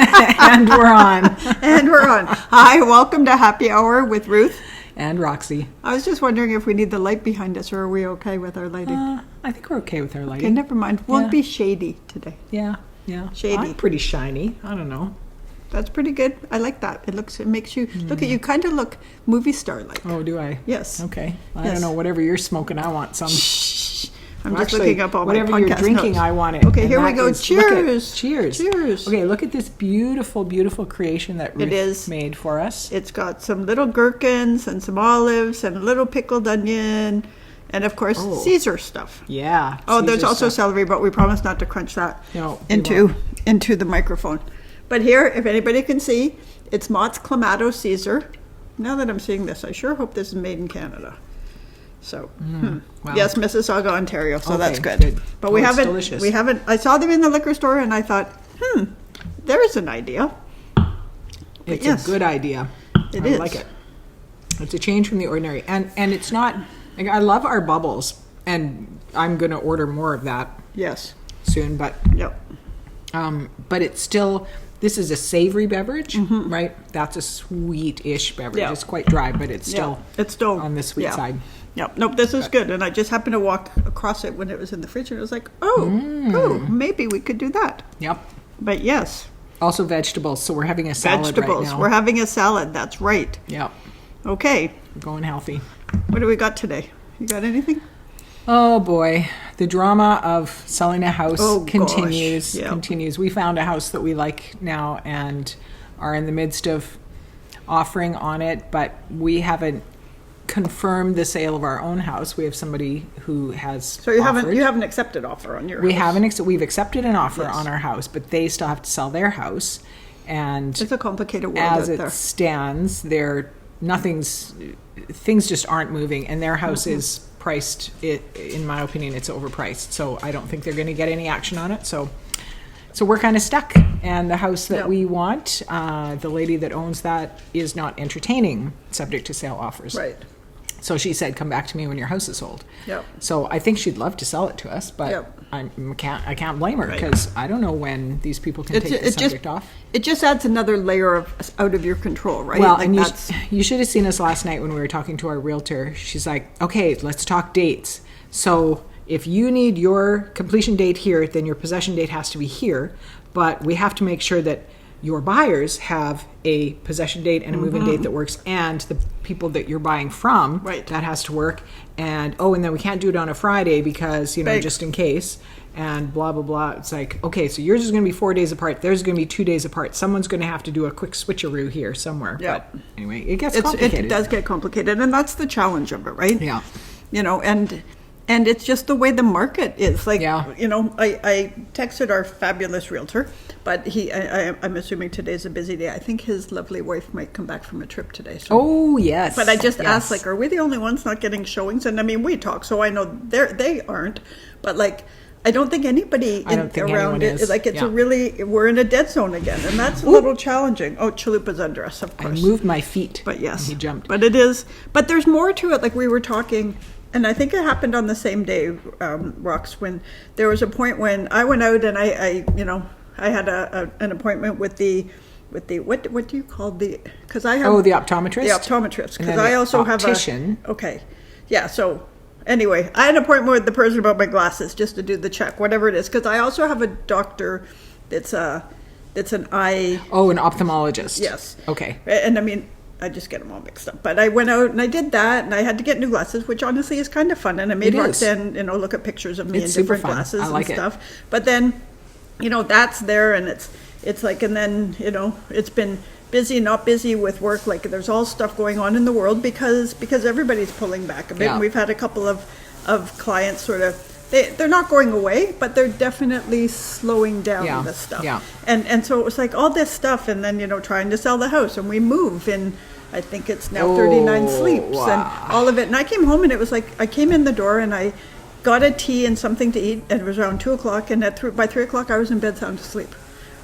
And we're on. And we're on. Hi, welcome to Happy Hour with Ruth. And Roxy. I was just wondering if we need the light behind us, or are we okay with our lighting? I think we're okay with our lighting. Okay, never mind. We'll be shady today. Yeah. Shady. I'm pretty shiny. I don't know. That's pretty good. I like that. It makes you, look at you, kind of look movie star-like. Oh, do I? Yes. Okay. I don't know. Whatever you're smoking, I want some. Shh. I'm just looking up all my podcast whatever you're drinking, notes. I want it. Okay, here we go. Cheers. Cheers. Cheers. Okay, look at this beautiful, beautiful creation that Ruth made for us. It's got some little gherkins and some olives and a little pickled onion and, of course, Caesar stuff. Yeah. Oh, there's also celery, but we promised not to crunch that into the microphone. But here, if anybody can see, it's Mott's Clamato Caesar. Now that I'm seeing this, I sure hope this is made in Canada. So, wow. Yes, Mississauga, Ontario. So that's good. But we haven't. Delicious. We haven't. I saw them in the liquor store, and I thought, there's an idea. It's a good idea. I like it. It's a change from the ordinary, and it's not. Like, I love our bubbles, and I'm going to order more of that. Yes. Soon, but but it's still. This is a savory beverage, right? That's a sweet-ish beverage. Yeah. It's quite dry, but it's still on the sweet side. Yep. Nope, this is good. And I just happened to walk across it when it was in the fridge, and I was like, maybe we could do that. Yep. But yes. Also vegetables, so we're having a salad right now. We're having a salad, that's right. Yep. Okay. We're going healthy. What do we got today? You got anything? Oh, boy. The drama of selling a house continues. Yep. Continues. We found a house that we like now and are in the midst of offering on it, but we haven't confirmed the sale of our own house. We have somebody who has So you haven't accepted offer on your house? We've accepted an offer on our house, but they still have to sell their house. And it's a complicated world as out there. it stands, things just aren't moving, and their house is priced, in my opinion, it's overpriced. So I don't think they're going to get any action on it. So we're kind of stuck. And the house that we want, the lady that owns that is not entertaining subject to sale offers. Right. So she said, come back to me when your house is sold. Yep. So I think she'd love to sell it to us, but I can't blame her because I don't know when these people can take the subject off. It just adds another layer of out of your control, right? Well, and you should have seen us last night when we were talking to our realtor. She's like, okay, let's talk dates. So if you need your completion date here, then your possession date has to be here. But we have to make sure that your buyers have a possession date and a move-in date that works, and the people that you're buying from, that has to work. And then we can't do it on a Friday because, just in case, and blah, blah, blah. It's like, okay, so yours is going to be 4 days apart. Theirs is going to be 2 days apart. Someone's going to have to do a quick switcheroo here somewhere. Yeah. But anyway, it gets complicated. It does get complicated, and that's the challenge of it, right? Yeah. And it's just the way the market is. Like, I texted our fabulous realtor, but I'm assuming today's a busy day. I think his lovely wife might come back from a trip today. So. Oh, yes. But I just asked, are we the only ones not getting showings? And I mean, we talk, so I know they aren't. But I don't think anybody around it is. Like, it's we're in a dead zone again. And that's a little challenging. Oh, Chalupa's under us, of course. I moved my feet. But yes. He jumped. But it is. But there's more to it. Like, we were talking. And I think it happened on the same day, Rox, when there was a point when I went out and I had an appointment with the what do you call because I have the optometrist. The optometrist, because I also have okay, yeah. So anyway, I had an appointment with the person about my glasses just to do the check, whatever it is, because I also have a doctor that's an eye. Oh, an ophthalmologist. Yes. Okay. And I mean, I just get them all mixed up. But I went out and I did that, and I had to get new glasses, which honestly is kind of fun. And I made Roxanne, look at pictures of me in different glasses and stuff. But then, that's there, and it's like, and then, it's been busy, not busy with work. Like, there's all stuff going on in the world because everybody's pulling back a bit. Yeah. And we've had a couple of clients sort of, they're not going away, but they're definitely slowing down the stuff. Yeah. And so it was like all this stuff, and then, trying to sell the house, and we move in, I think it's now 39 sleeps and all of it. And I came home, and it was like, I came in the door and I got a tea and something to eat, and it was around 2:00, and by 3:00 I was in bed sound asleep.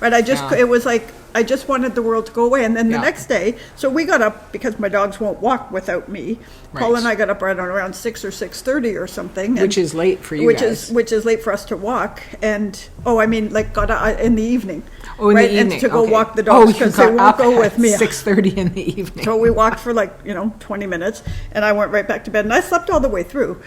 Right? It was like, I just wanted the world to go away. And then the next day, so we got up because my dogs won't walk without me. Right. Paul and I got up right around 6 or 6:30 or something. Which is late for you guys. Which is late for us to walk. And, got up in the evening. Oh, in the evening. And to go walk the dogs because they won't go with me. 6:30 in the evening. So we walked for 20 minutes, and I went right back to bed. And I slept all the way through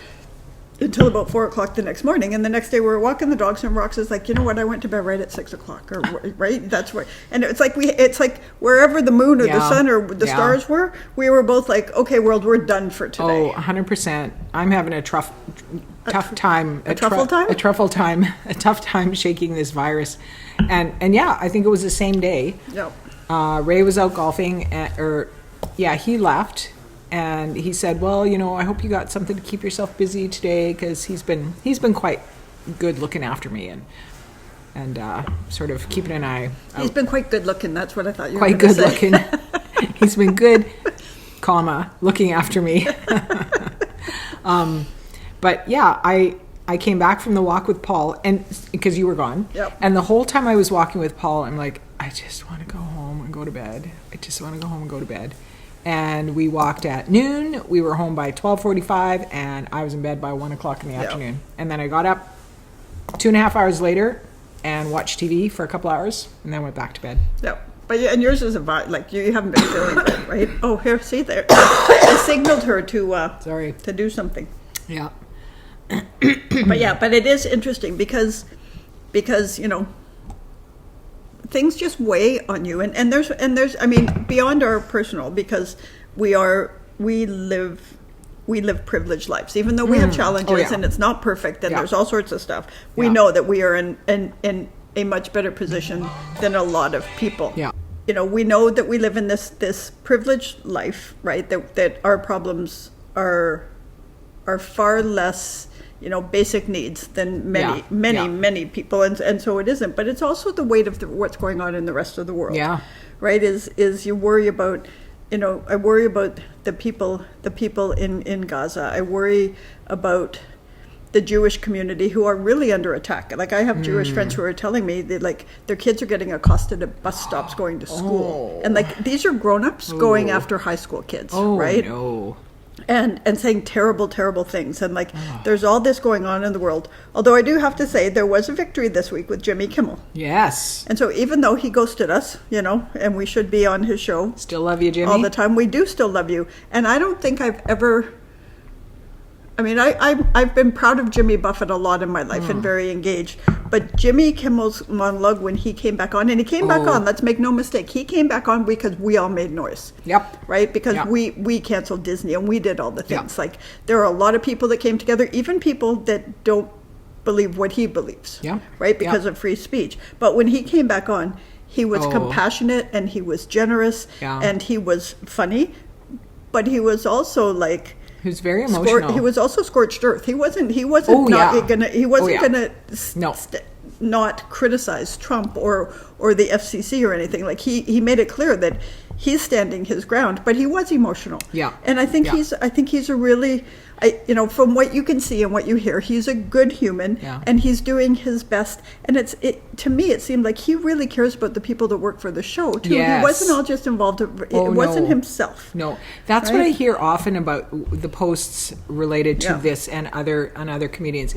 until about 4 o'clock the next morning. And the next day we were walking the dogs, and Roxy's like, you know what, I went to bed right at 6 o'clock, or right? That's right. And it's like wherever the moon or the sun or the stars were, we were both like, okay, world, we're done for today. Oh, 100%. I'm having a tough time. A truffle time? A tough time shaking this virus. And yeah, I think it was the same day. Yep. Ray was out golfing, he left. And he said, well, I hope you got something to keep yourself busy today, because he's been quite good looking after me and sort of keeping an eye out. He's been quite good looking. That's what I thought you were going to say. Quite good looking. He's been good, looking after me. But yeah, I came back from the walk with Paul, and because you were gone. Yep. And the whole time I was walking with Paul, I'm like, I just want to go home and go to bed. And we walked at noon. We were home by 12:45, and I was in bed by 1 o'clock in the afternoon. And then I got up 2.5 hours later and watched TV for a couple hours, and then went back to bed. Yep. But and yours is a vibe. Like you haven't been feeling good, right? Oh, here, see there. I signaled her to do something. Yeah. But it is interesting because things just weigh on you, and there's I mean, beyond our personal, because we live privileged lives, even though we have challenges and it's not perfect, and there's all sorts of stuff. We know that we are in a much better position than a lot of people. Yeah. We know that we live in this privileged life, right? That our problems are far less, basic needs than many people, and so it isn't. But it's also the weight of what's going on in the rest of the world. Yeah. Right. Is you worry about, I worry about the people in Gaza. I worry about the Jewish community who are really under attack. Like I have Jewish friends who are telling me that their kids are getting accosted at bus stops going to school, and these are grown-ups going after high school kids, right? No. And saying terrible things, and there's all this going on in the world. Although I do have to say there was a victory this week with Jimmy Kimmel. Yes. And so even though he ghosted us, and we should be on his show, still love you, Jimmy, all the time. We do still love you, and I don't think I've ever. I mean, I've been proud of Jimmy Buffett a lot in my life and very engaged. But Jimmy Kimmel's monologue, when he came back on, and he came back on, let's make no mistake, he came back on because we all made noise. Yep. Right? Because we canceled Disney and we did all the things. There are a lot of people that came together, even people that don't believe what he believes. Yeah. Right? Because of free speech. But when he came back on, he was compassionate, and he was generous, and he was funny, but he was also he was very emotional. He was also scorched earth. He wasn't gonna not criticize Trump or the FCC or anything. He made it clear that he's standing his ground, but he was emotional. Yeah. And I think he's a really, from what you can see and what you hear, he's a good human, and he's doing his best. And to me, it seemed like he really cares about the people that work for the show too. Yes. He wasn't all just involved. It wasn't himself. No, that's what I hear often about the posts related to this and other comedians.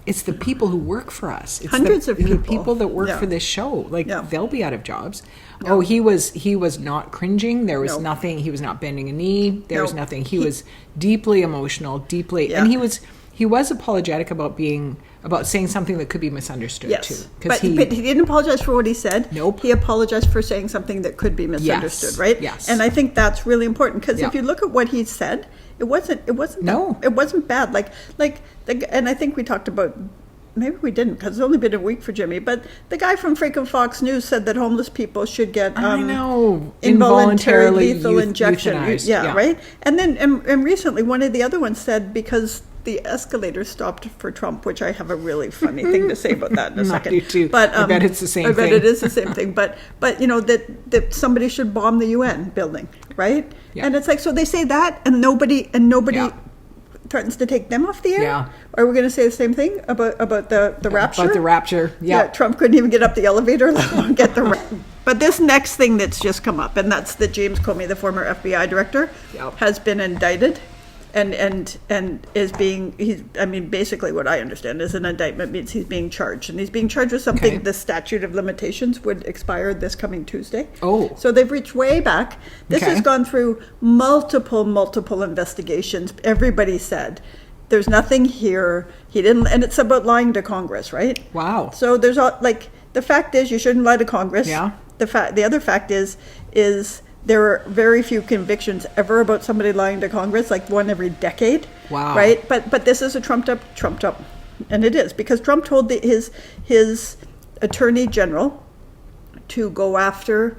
It's the people who work for us. It's hundreds of people. The people that work for this show. They'll be out of jobs. Yeah. Oh, he was not cringing. There was nothing. He was not bending a knee. There was nothing. He was deeply emotional, and he was apologetic about saying something that could be misunderstood too. But he didn't apologize for what he said. Nope. He apologized for saying something that could be misunderstood, right? Yes. And I think that's really important, because if you look at what he said, it wasn't bad. And I think we talked about, maybe we didn't, because it's only been a week for Jimmy, but the guy from freaking Fox News said that homeless people should get involuntary lethal injection. Right? And then and recently one of the other ones said, because the escalator stopped for Trump, which I have a really funny thing to say about that in a second. You too. But I bet it's the same thing. I bet it is the same thing. But that somebody should bomb the UN building, right? Yeah. And it's so they say that, and nobody threatens to take them off the air. Yeah. Are we going to say the same thing about the rapture? About the rapture. Yeah. Trump couldn't even get up the elevator, let alone get the. But this next thing that's just come up, and that's that James Comey, the former FBI director, has been indicted. And is being, basically what I understand is an indictment means he's being charged. And he's being charged with something, the statute of limitations would expire this coming Tuesday. Oh. So they've reached way back. This has gone through multiple investigations. Everybody said, there's nothing here. He didn't, and it's about lying to Congress, right? Wow. So there's, the fact is you shouldn't lie to Congress. Yeah. The other fact is there are very few convictions ever about somebody lying to Congress, like one every decade. Wow. Right? But this is a trumped up, and it is, because Trump told his attorney general to go after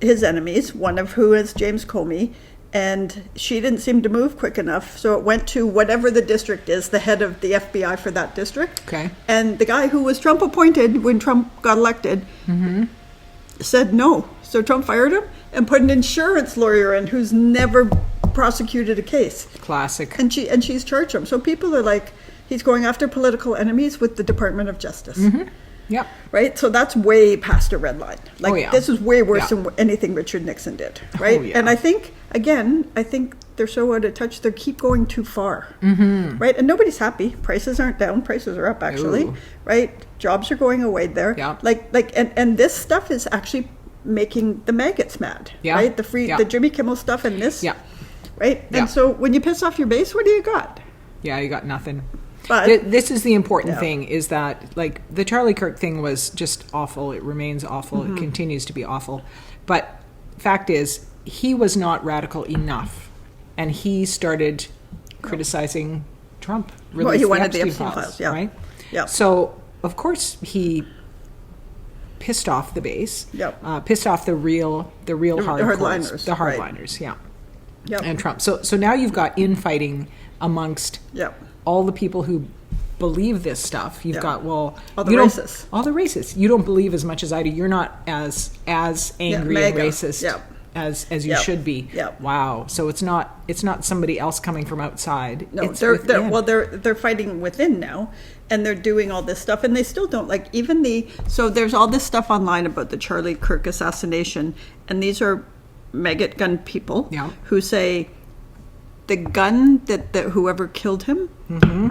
his enemies, one of who is James Comey, and she didn't seem to move quick enough, so it went to whatever the district is, the head of the FBI for that district. Okay. And the guy who was Trump appointed when Trump got elected said no. So Trump fired him and put an insurance lawyer in who's never prosecuted a case. Classic. And she's charged him. So people are like, he's going after political enemies with the Department of Justice. Yep. Right? So that's way past a red line. This is way worse than anything Richard Nixon did. Right? And I think they're so out of touch, they keep going too far. Right? And nobody's happy. Prices aren't down. Prices are up, actually. Ooh. Right? Jobs are going away there. Yeah. And this stuff is actually making the maggots mad. Yeah. Right? The Jimmy Kimmel stuff and this. Yeah. Right? And so when you piss off your base, what do you got? Yeah, you got nothing. But this is the important thing, is that the Charlie Kirk thing was just awful. It remains awful. It continues to be awful. But fact is, he was not radical enough, and he started criticizing Trump. He wanted the Epstein files, right? Yeah. So of course he pissed off the base. Pissed off the real hardliners, the hardliners. Right. Yeah. And Trump. So now you've got infighting amongst. All the people who believe this stuff. You've got all the racists. All the racists. You don't believe as much as I do. You're not as angry and racist as you should be. Wow. So it's not somebody else coming from outside. No, they're fighting within now, and they're doing all this stuff, and they still don't so there's all this stuff online about the Charlie Kirk assassination, and these are maggot gun people who say the gun that whoever killed him,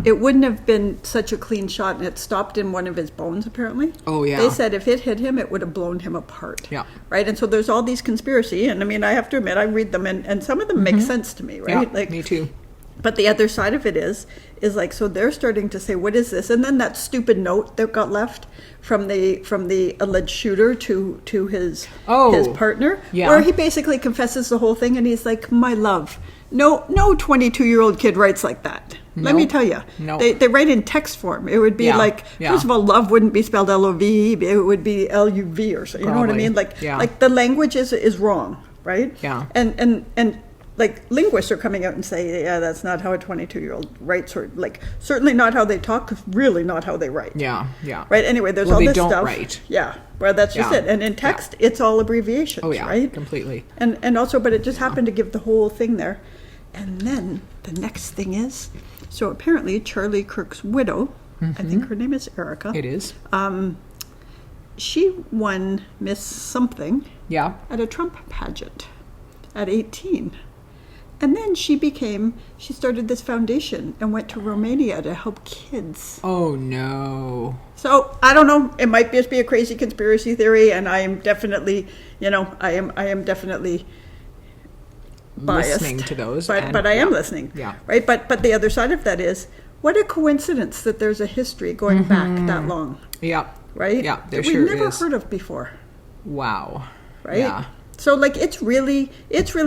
it wouldn't have been such a clean shot, and it stopped in one of his bones, apparently. Oh, yeah. They said if it hit him, it would have blown him apart. Yeah. Right? And so there's all these conspiracy, and I have to admit, I read them, and some of them make sense to me, right? Yeah, me too. But the other side of it is so they're starting to say, what is this? And then that stupid note that got left from the alleged shooter to his partner, where he basically confesses the whole thing, and he's like, my love. No 22-year-old kid writes like that. No, let me tell you. No. They write in text form. It would be first of all, love wouldn't be spelled L-O-V-E. It would be L-U-V or so. You know what I mean? Like the language is wrong, right? Yeah. And linguists are coming out and saying, that's not how a 22-year-old writes, or certainly not how they talk, really not how they write. Yeah. Right? Anyway, there's all this stuff. They don't write. Yeah. Well, that's just it. And in text, it's all abbreviations, right? Completely. And also, but it just happened to give the whole thing there. And then the next thing is, so apparently Charlie Kirk's widow, I think her name is Erica. It is. She won Miss Something at a Trump pageant at 18. And then she started this foundation and went to Romania to help kids. Oh, no. So, I don't know. It might just be a crazy conspiracy theory, and I am definitely, I am definitely biased. Listening to those. But I am listening. Yeah. Right? But the other side of that is, what a coincidence that there's a history going back that long. Yeah. Right? Yeah, there that sure is. We've never heard of before. Wow. Right? Yeah. So it's really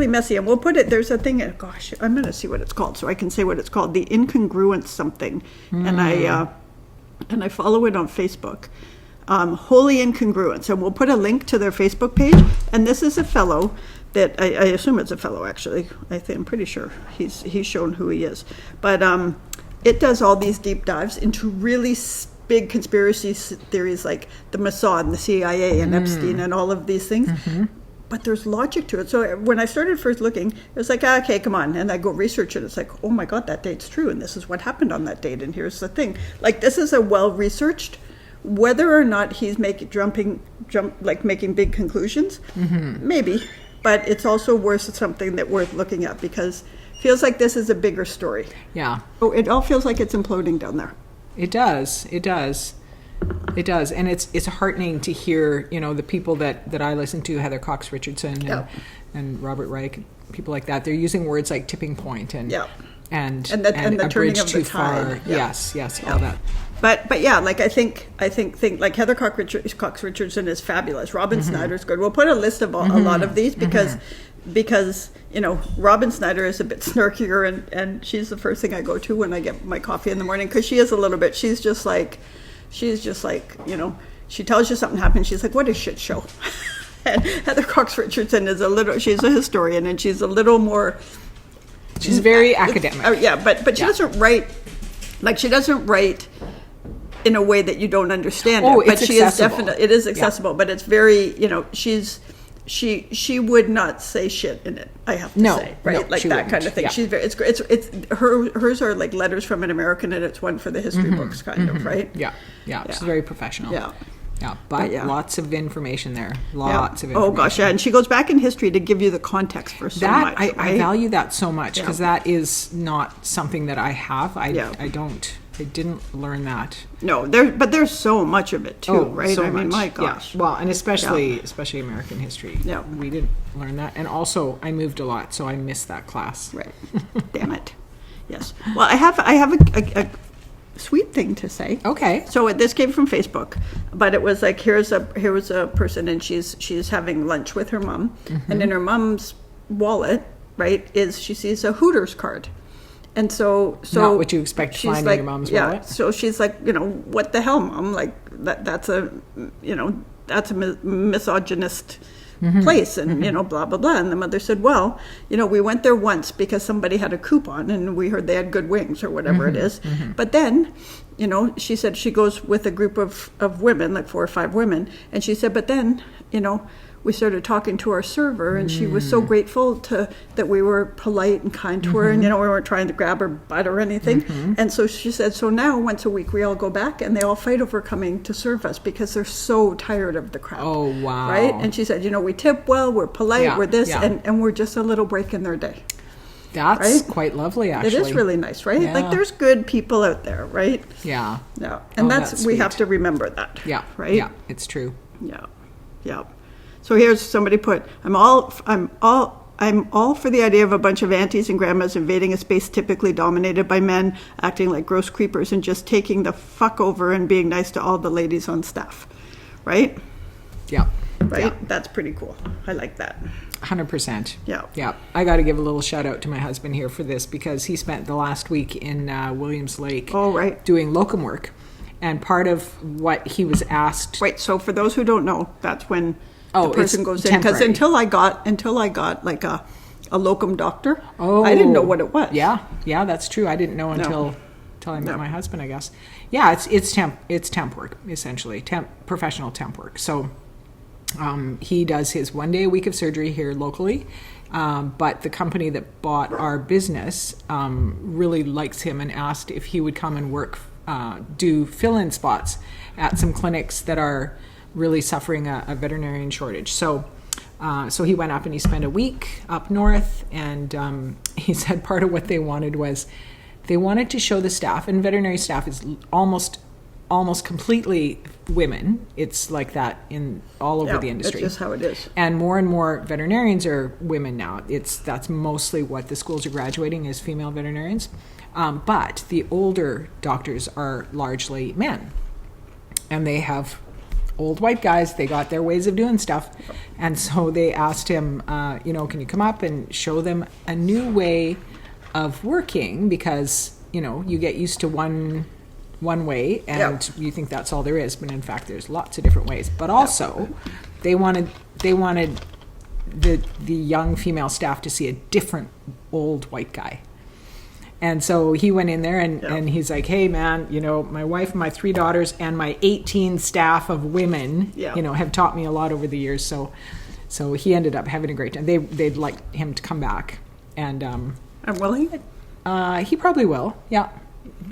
messy, and we'll put it. There's a thing. Gosh, I'm going to see what it's called, so I can say what it's called. The incongruence something, and I follow it on Facebook. Holy Incongruence, and we'll put a link to their Facebook page. And this is a fellow that I assume it's a fellow. Actually, I'm pretty sure he's shown who he is. But it does all these deep dives into really big conspiracy theories like the Mossad, and the CIA, and Epstein, and all of these things. But there's logic to it. So when I started first looking, it was like, okay, come on. And I go research it. It's like, oh my God, that date's true. And this is what happened on that date. And here's the thing. This is a well-researched whether or not he's making big conclusions, maybe, but it's also worth something that worth looking at, because it feels like this is a bigger story. Yeah. Oh, it all feels like it's imploding down there. It does. And it's heartening to hear, the people that I listen to, Heather Cox Richardson and Robert Reich, people like that, they're using words like tipping point and the a turning bridge of too the tide. far. Yes, all that. But yeah, like I think like Heather Cox Richardson is fabulous. Robin Snyder's good. We'll put a list of a lot of these because Robin Snyder is a bit snarkier, and she's the first thing I go to when I get my coffee in the morning, because she is a little bit. She's just like she tells you something happened. She's like, what a shit show. And Heather Cox Richardson she's a historian, and she's a little more. She's very academic. But she doesn't write. Like, she doesn't write in a way that you don't understand it. But it's she accessible. It is accessible, but it's very, she would not say shit in it, I have to say, right? Like that kind of thing. Yeah. She's very, it's hers are like letters from an American, and it's one for the history books kind of, right? Yeah. She's very professional. But lots of information there. Lots of information. Oh gosh, yeah, and she goes back in history to give you the context for so much. I value that so much, because that is not something that I have. I didn't learn that. No, there's so much of it too, right? So I mean, much. my gosh. Yeah. Well, and especially American history. Yeah. We didn't learn that, and also I moved a lot, so I missed that class. Right. Damn it. Yes. Well, I have a sweet thing to say. Okay. So this came from Facebook, but it was like, here was a person, and she's having lunch with her mom, and in her mom's wallet, right, she sees a Hooters card. And so not what you expect to find in your mom's wallet. Yeah. So she's like, what the hell, Mom? Like that's a misogynist place, and blah blah blah. And the mother said, well, we went there once because somebody had a coupon, and we heard they had good wings or whatever it is. But then, she said she goes with a group of women, like 4 or 5 women, and she said, but then, we started talking to our server, and she was so grateful that we were polite and kind to her, and we weren't trying to grab her butt or anything. And so she said, so now once a week we all go back, and they all fight over coming to serve us because they're so tired of the crap. Oh wow! Right? And she said, we tip well, we're polite, we're this, and we're just a little break in their day. That's quite lovely, actually. It is really nice, right? Yeah. Like, there's good people out there, right? Yeah. Yeah. And we have to remember that. Yeah. Right? Yeah, it's true. Yeah. So here's somebody put, I'm all for the idea of a bunch of aunties and grandmas invading a space typically dominated by men, acting like gross creepers, and just taking the fuck over and being nice to all the ladies on staff. Right? Yeah. Right? Yeah. That's pretty cool. I like that. 100%. Yeah. Yeah. I got to give a little shout out to my husband here for this, because he spent the last week in Williams Lake doing locum work. And part of what he was asked... Right. So for those who don't know, that's when... the person goes in, because until I got like a locum doctor, I didn't know what it was. Yeah, that's true. I didn't know until I met my husband, I guess. Yeah, it's temp work, essentially, professional temp work. So he does his 1 day a week of surgery here locally, but the company that bought our business really likes him and asked if he would come and work, do fill-in spots at some clinics that are really suffering a veterinarian shortage. So he went up and he spent a week up north, and he said part of what they wanted was they wanted to show the staff, and veterinary staff is almost completely women. It's like that in all over the industry. That's just how it is. And more veterinarians are women now. That's mostly what the schools are graduating is female veterinarians. But the older doctors are largely men, and they have old white guys. They got their ways of doing stuff. And so they asked him, can you come up and show them a new way of working? Because, you get used to one way and you think that's all there is. But in fact, there's lots of different ways. But also they wanted the young female staff to see a different old white guy. And so he went in there and he's like, hey, man, my wife and my 3 daughters and my 18 staff of women, have taught me a lot over the years. So he ended up having a great time. They'd like him to come back. And will he? He probably will. Yeah.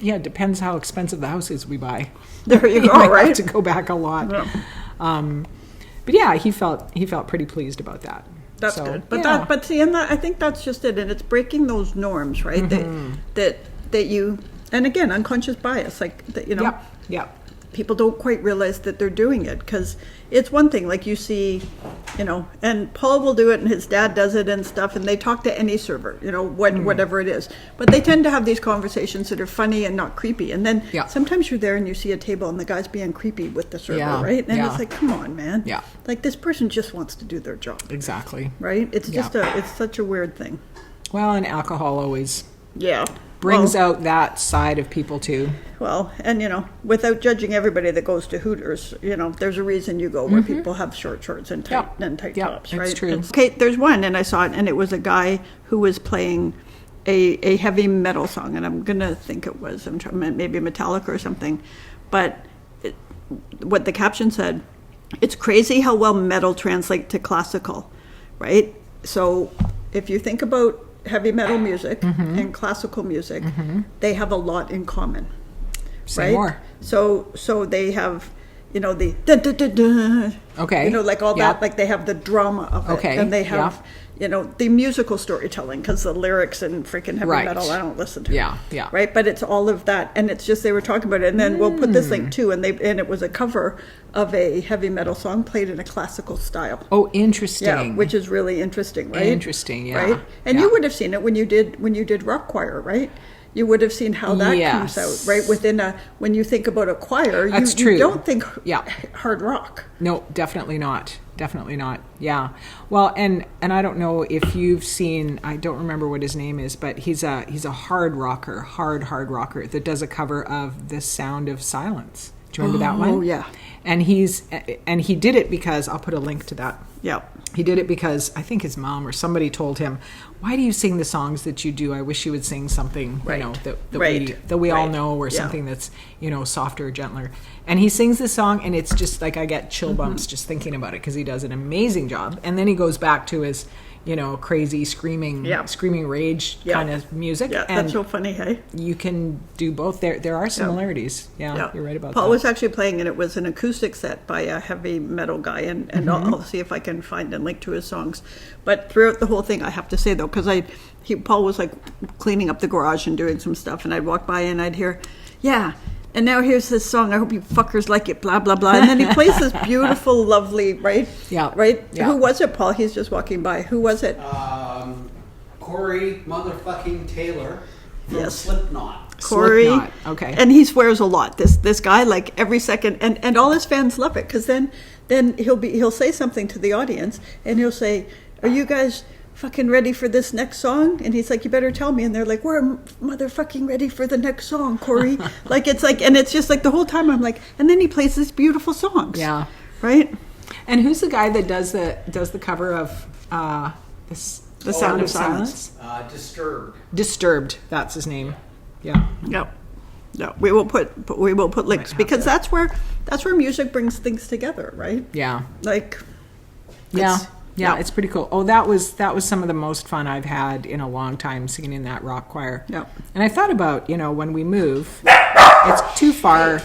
yeah, it depends how expensive the houses we buy. There you go, might right? have to go back a lot. Yeah. But yeah, he felt pretty pleased about that. That's good. But see, and I think that's just it, and it's breaking those norms, right? That you, and again, unconscious bias, like that, you know. Yeah. People don't quite realize that they're doing it, because it's one thing, like you see, you know, and Paul will do it and his dad does it and stuff, and they talk to any server, you know, whatever it is. But they tend to have these conversations that are funny and not creepy. And then sometimes you're there and you see a table and the guy's being creepy with the server, right? And it's like, come on, man. Yeah. Like, this person just wants to do their job. Exactly. Right? It's just it's such a weird thing. Well, and alcohol always brings out that side of people too. Well, and you know, without judging everybody that goes to Hooters, you know, there's a reason you go where people have short shorts and tight tops, right? It's true. Okay, there's one, and I saw it, and it was a guy who was playing a heavy metal song, and I'm gonna think it was maybe Metallica or something, but what the caption said, it's crazy how well metal translates to classical, right? So if you think about heavy metal music and classical music, they have a lot in common. Say right? more. So they have, you know, the da, da, da, da, okay, you know, like all that, like they have the drama of it, and they have, you know, the musical storytelling, because the lyrics and freaking heavy metal I don't listen to. Right, but it's all of that, and it's just they were talking about it, and then we'll put this link too, and it was a cover of a heavy metal song played in a classical style. Oh, interesting. Yeah, which is really interesting, right? Interesting, yeah. Right, and you would have seen it when you did rock choir, right? You would have seen how that comes out, right? When you think about a choir, you don't think hard rock. No, definitely not. Definitely not. Yeah. Well, and I don't know if you've seen, I don't remember what his name is, but he's a hard rocker that does a cover of The Sound of Silence. Do you remember that one? Oh, yeah. And he did it because, I'll put a link to that. Yeah. He did it because I think his mom or somebody told him, "Why do you sing the songs that you do? I wish you would sing something, you know, that we all know, or something that's, you know, softer, gentler." And he sings this song, and it's just like I get chill bumps just thinking about it, because he does an amazing job. And then he goes back to his, you know, crazy screaming rage kind of music. Yeah, and that's so funny, hey? You can do both. There are similarities. Yeah, you're right about Paul that. Paul was actually playing, and it was an acoustic set by a heavy metal guy, and I'll see if I can find a link to his songs. But throughout the whole thing, I have to say, though, because Paul was like cleaning up the garage and doing some stuff, and I'd walk by and I'd hear, and now here's this song, I hope you fuckers like it, blah, blah, blah. And then he plays this beautiful, lovely, right? Yeah. Right? Yeah. Who was it, Paul? He's just walking by. Who was it? Corey motherfucking Taylor from Slipknot. Corey. Slipknot. Okay. And he swears a lot. This guy, like every second, and all his fans love it, because then he'll say something to the audience, and he'll say, "Are you guys fucking ready for this next song?" And he's like, "You better tell me." And they're like, "We're motherfucking ready for the next song, Corey." Like, it's like, and it's just like the whole time I'm like, and then he plays these beautiful songs. Yeah. Right? And who's the guy that does the cover of The Sound of Silence? Disturbed. That's his name. Yeah. Yep. No, we will put links, because that's where music brings things together, right? Yeah. Like. Yeah, it's pretty cool. Oh, that was some of the most fun I've had in a long time, singing in that rock choir. Yeah. And I thought about, you know, when we move, it's too far.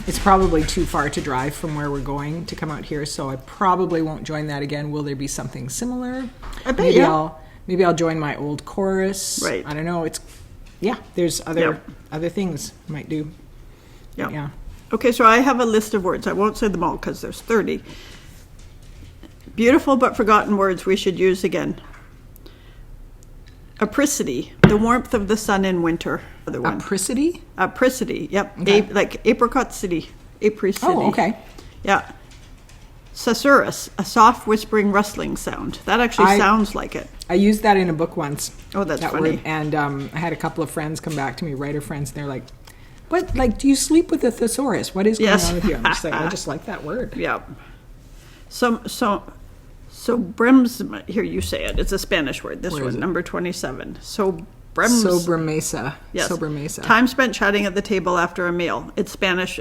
It's probably too far to drive from where we're going to come out here, so I probably won't join that again. Will there be something similar? I bet maybe I'll join my old chorus. Right. I don't know. There's other things I might do. Yeah. Okay, so I have a list of words. I won't say them all because there's 30. Beautiful but forgotten words we should use again. Apricity, the warmth of the sun in winter. Apricity? Apricity, yep. Okay. Like apricot city. Apricity. Oh, okay. Yeah. Susurrus, a soft whispering rustling sound. That actually sounds like it. I used that in a book once. Oh, that's that funny. Word. And I had a couple of friends come back to me, writer friends, and they're like, "What? Like, do you sleep with a thesaurus? What is going on with you?" I'm just like, I just like that word. Yeah. So brems, here you say it. It's a Spanish word. This one, number 27. So brems. Sobremesa. Yes. Sobremesa. Time spent chatting at the table after a meal. It's Spanish,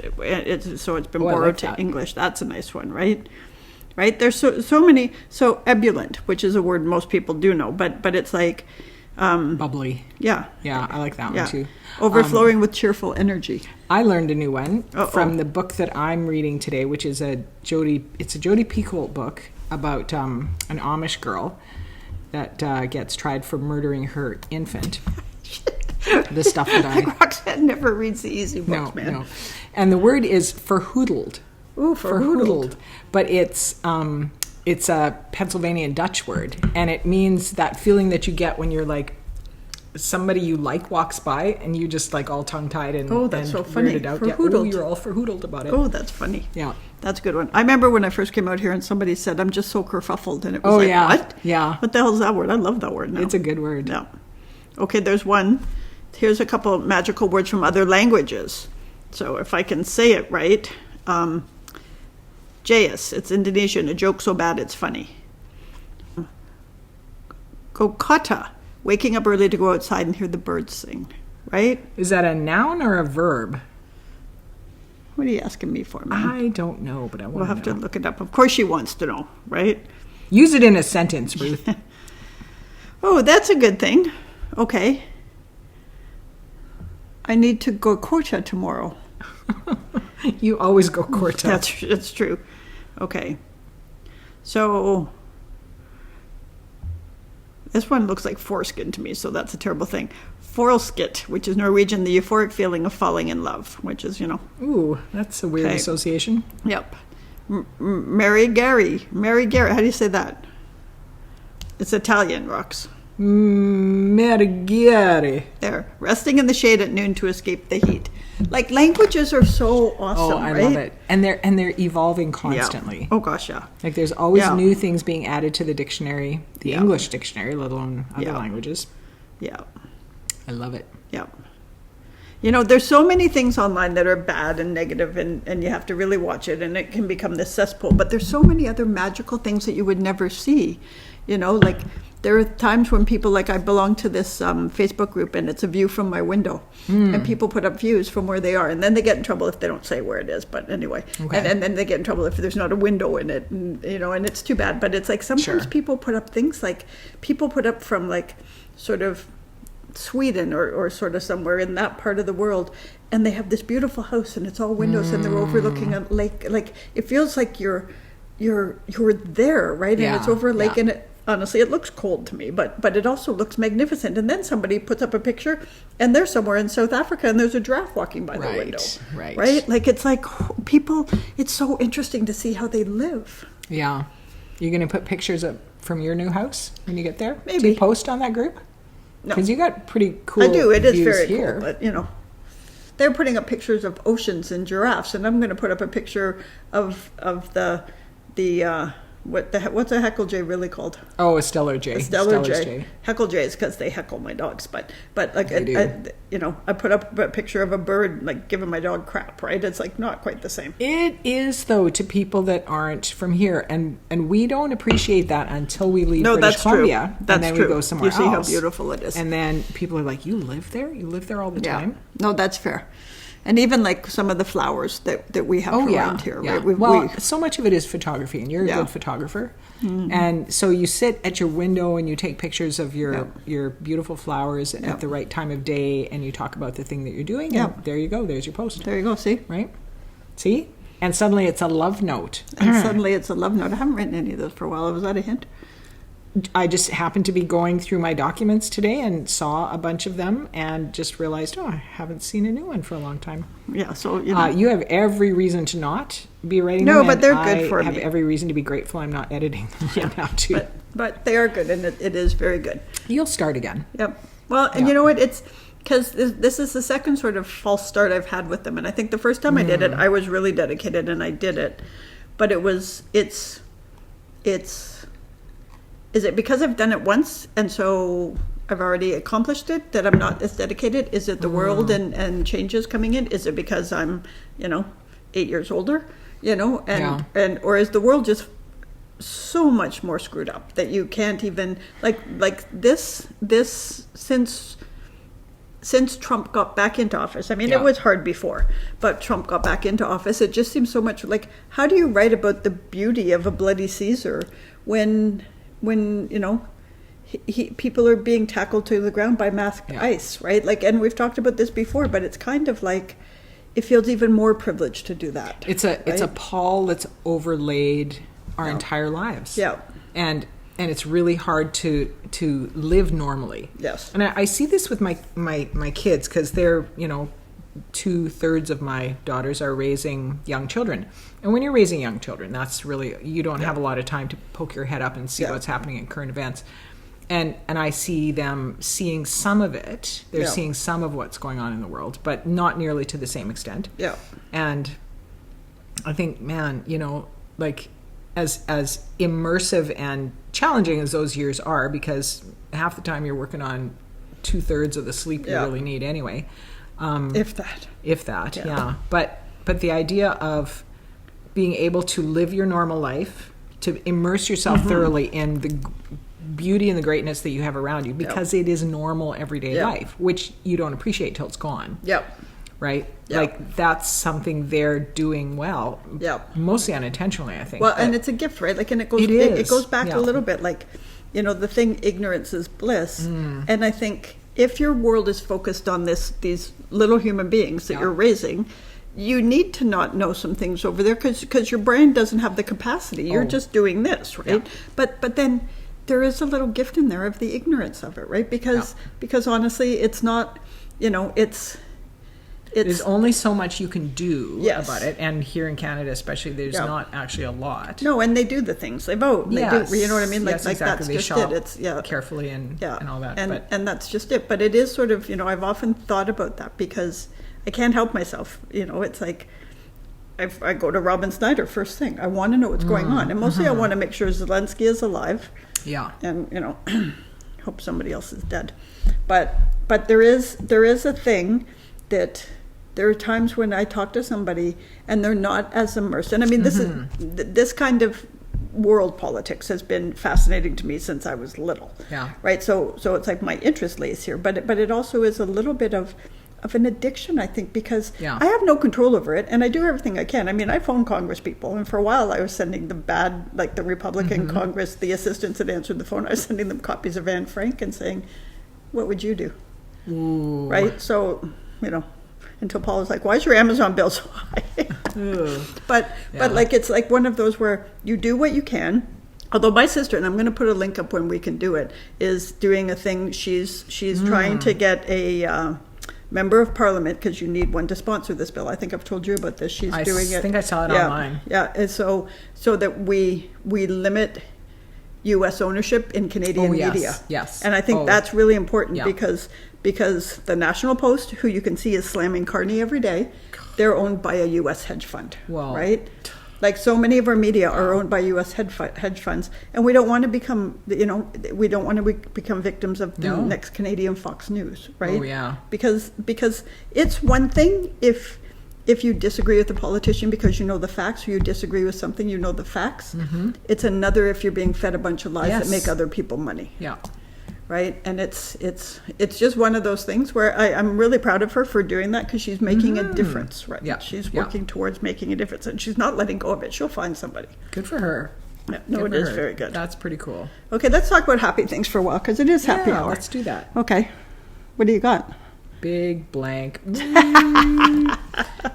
so it's been borrowed to English. That's a nice one, right? Right? There's so many. So ebullient, which is a word most people do know, but it's like Bubbly. Yeah. Yeah, I like that one too. Overflowing with cheerful energy. I learned a new one from the book that I'm reading today, which is a Jodi Picoult book about an Amish girl that gets tried for murdering her infant. The stuff that Roxanne never reads the easy books, man. No. And the word is verhoedeld. Ooh, verhoedeld. But it's a Pennsylvania Dutch word, and it means that feeling that you get when you're like somebody you like walks by and you just like all tongue-tied and that's so funny. Out. Yeah. Ooh, you're all verhoedeld about it. Oh, that's funny. Yeah. That's a good one. I remember when I first came out here and somebody said, I'm just so kerfuffled. And it was what? Yeah. What the hell is that word? I love that word now. It's a good word. Yeah. Okay, there's one. Here's a couple of magical words from other languages. So if I can say it right, Jayus, it's Indonesian, a joke so bad it's funny. Kokata, waking up early to go outside and hear the birds sing, right? Is that a noun or a verb? What are you asking me for, man? I don't know, but I want to know. We'll have to look it up. Of course she wants to know, right? Use it in a sentence, Ruth. Oh, that's a good thing. Okay. I need to go Korta tomorrow. You always go Korta. That's true. Okay. So this one looks like foreskin to me, so that's a terrible thing. Forelskit, which is Norwegian, the euphoric feeling of falling in love, which is, Ooh, that's a weird association. Yep. Mary Gary. How do you say that? It's Italian, Rox. Merighieri. There. Resting in the shade at noon to escape the heat. Like, languages are so awesome, I right? love it. And they're evolving constantly. Yeah. Oh, gosh, yeah. Like, there's always new things being added to the dictionary, the English dictionary, let alone other languages. Yeah. I love it. Yeah. There's so many things online that are bad and negative, and you have to really watch it, and it can become this cesspool. But there's so many other magical things that you would never see. Like, there are times when people, like, I belong to this Facebook group, and it's a view from my window. And people put up views from where they are, and then they get in trouble if they don't say where it is. But anyway, and then they get in trouble if there's not a window in it, and it's too bad. But it's like sometimes people put up things like, people put up from, like, sort of Sweden or sort of somewhere in that part of the world, and they have this beautiful house, and it's all windows, and they're overlooking a lake. Like, it feels like you're there, right? And it's over a lake, and honestly, it looks cold to me, but it also looks magnificent. And then somebody puts up a picture, and they're somewhere in South Africa, and there's a giraffe walking by the window. Right? Like, it's like people, it's so interesting to see how they live. Yeah. You're going to put pictures up from your new house when you get there? Maybe. Do you post on that group? No. Because you got pretty cool I do. It is very here. cool, but, they're putting up pictures of oceans and giraffes, and I'm going to put up a picture of the what's a heckle jay really called? Oh, a stellar jay. A stellar jay. Heckle jays, because they heckle my dogs, but like I put up a picture of a bird like giving my dog crap, right? It's like not quite the same. It is, though, to people that aren't from here, and we don't appreciate that until we leave British Columbia. That's and then true. We go somewhere else. You see how beautiful it is, and then people are like, "You live there? You live there all the time?" No, that's fair. And even like some of the flowers that we have around here. Yeah. Right? So much of it is photography, and you're a good photographer. Mm-hmm. And so you sit at your window and you take pictures of your beautiful flowers at the right time of day, and you talk about the thing that you're doing. And there you go. There's your post. There you go. See? Right? See? And suddenly it's a love note. I haven't written any of those for a while. Was that a hint? I just happened to be going through my documents today and saw a bunch of them and just realized, I haven't seen a new one for a long time. Yeah, so, you have every reason to not be writing them. No, but they're good for me. I have every reason to be grateful I'm not editing them right now, too. But they are good, and it is very good. You'll start again. Yep. Well, and you know what? It's because this is the second sort of false start I've had with them. And I think the first time I did it, I was really dedicated, and I did it. But is it because I've done it once and so I've already accomplished it that I'm not as dedicated? Is it the world and changes coming in? Is it because I'm, 8 years older, and or is the world just so much more screwed up that you can't even like this since Trump got back into office. I mean, it was hard before, but Trump got back into office. It just seems so much like, how do you write about the beauty of a bloody Caesar when people are being tackled to the ground by masked ICE, right? Like, and we've talked about this before, but it's kind of like it feels even more privileged to do that. It's a pall that's overlaid our entire lives. Yeah, and it's really hard to live normally. Yes, and I see this with my kids, because they're 2/3 of my daughters are raising young children. And when you're raising young children, that's really, you don't have a lot of time to poke your head up and see what's happening in current events. And I see them seeing some of it. They're seeing some of what's going on in the world, but not nearly to the same extent. Yeah. And I think, man, like as immersive and challenging as those years are, because half the time you're working on 2/3 of the sleep you really need anyway. If that, yeah. But the idea of being able to live your normal life, to immerse yourself thoroughly in the beauty and the greatness that you have around you, because it is normal everyday life, which you don't appreciate till it's gone. Yep. Right? Yep. Like, that's something they're doing well. Yep. Mostly unintentionally, I think. Well, and it's a gift, right? Like, and it goes back a little bit, like, the thing, ignorance is bliss. And I think if your world is focused on these little human beings that you're raising, you need to not know some things over there, because your brain doesn't have the capacity. You're just doing this, right? Yeah. But then there is a little gift in there of the ignorance of it, right? Because honestly, it's not, there's only so much you can do about it, and here in Canada especially, there's not actually a lot. No, and they do the things, they vote, they do, you know what I mean? Like, exactly. That's they just shop it. It's carefully and all that. And that's just it. But it is sort of, I've often thought about that, because I can't help myself. It's like I go to Robin Snyder first thing. I want to know what's going on, and mostly I want to make sure Zelensky is alive. Yeah, and hope somebody else is dead. But there is a thing that there are times when I talk to somebody and they're not as immersed. And I mean, this kind of world politics has been fascinating to me since I was little. Yeah. Right. So it's like my interest lays here, but it also is a little bit of an addiction, I think, because I have no control over it, and I do everything I can. I mean, I phone Congress people, and for a while I was sending the the Republican Congress, the assistants that answered the phone, I was sending them copies of Anne Frank and saying, what would you do? Ooh. Right? So, until Paul was like, why is your Amazon bill so high? But like, it's like one of those where you do what you can. Although my sister, and I'm going to put a link up when we can do it, is doing a thing. She's trying to get a member of parliament, because you need one to sponsor this bill. I think I've told you about this. She's doing it. I think I saw it online. Yeah, and so that we limit U.S. ownership in Canadian media. Yes. And I think that's really important, because the National Post, who you can see is slamming Carney every day, they're owned by a U.S. hedge fund, right? Like, so many of our media are owned by U.S. hedge funds, and we don't want to become, become victims of the next Canadian Fox News, right? Oh, yeah. Because it's one thing if you disagree with the politician because you know the facts, or you disagree with something, you know the facts. It's another if you're being fed a bunch of lies that make other people money. Yeah. Right, and it's just one of those things where I'm really proud of her for doing that, because she's making a difference, right? Yeah, she's working towards making a difference, and she's not letting go of it. She'll find somebody. Good for her. Yeah, no, it is very good. That's pretty cool. Okay, let's talk about happy things for a while, because it is happy hour. Let's do that. Okay, what do you got? Big blank.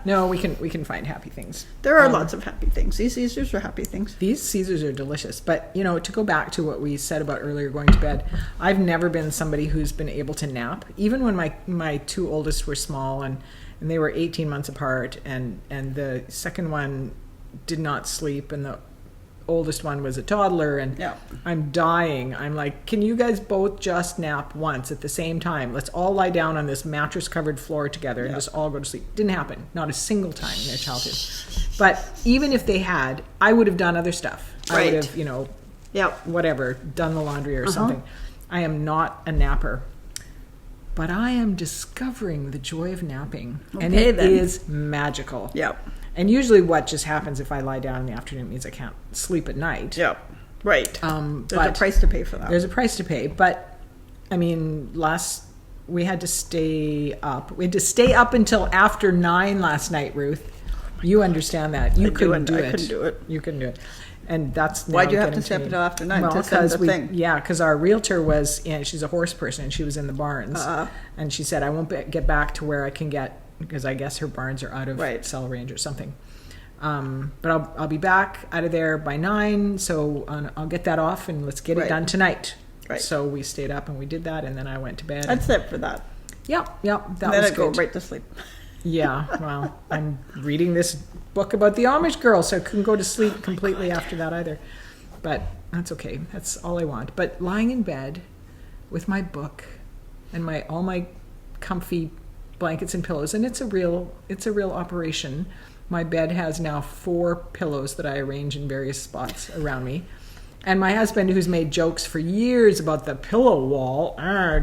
No, we can find happy things. There are lots of happy things. These Caesars are happy things. These Caesars are delicious. But, to go back to what we said about earlier going to bed, I've never been somebody who's been able to nap. Even when my two oldest were small and they were 18 months apart, and the second one did not sleep, and the oldest one was a toddler, and I'm dying. I'm like, can you guys both just nap once at the same time? Let's all lie down on this mattress covered floor together and just all go to sleep. Didn't happen. Not a single time in their childhood. But even if they had, I would have done other stuff. I would have, whatever, done the laundry or something. I am not a napper. But I am discovering the joy of napping. Okay, and it is magical. Yep. And usually what just happens if I lie down in the afternoon means I can't sleep at night. Yeah, right. There's a price to pay for that. There's a price to pay. But, I mean, we had to stay up. We had to stay up until after 9 last night, Ruth. You understand that. You couldn't do it. I couldn't do it. You couldn't do it. And that's why'd you have to step it after 9 to send the thing? Yeah, because our realtor was, she's a horse person, and she was in the barns, and she said, I won't get back to where I can get, because I guess her barns are out of cell range or something. But I'll be back out of there by 9, so I'll get that off, and let's get it done tonight. Right. So we stayed up and we did that, and then I went to bed. That's it for that. Yep, that was good. Then I go right to sleep. Yeah, well, I'm reading this book about the Amish girl, so I couldn't go to sleep completely after that either. But that's okay. That's all I want. But lying in bed with my book and all my comfy blankets and pillows, and it's a real operation. My bed has now 4 pillows that I arrange in various spots around me. And my husband, who's made jokes for years about the pillow wall,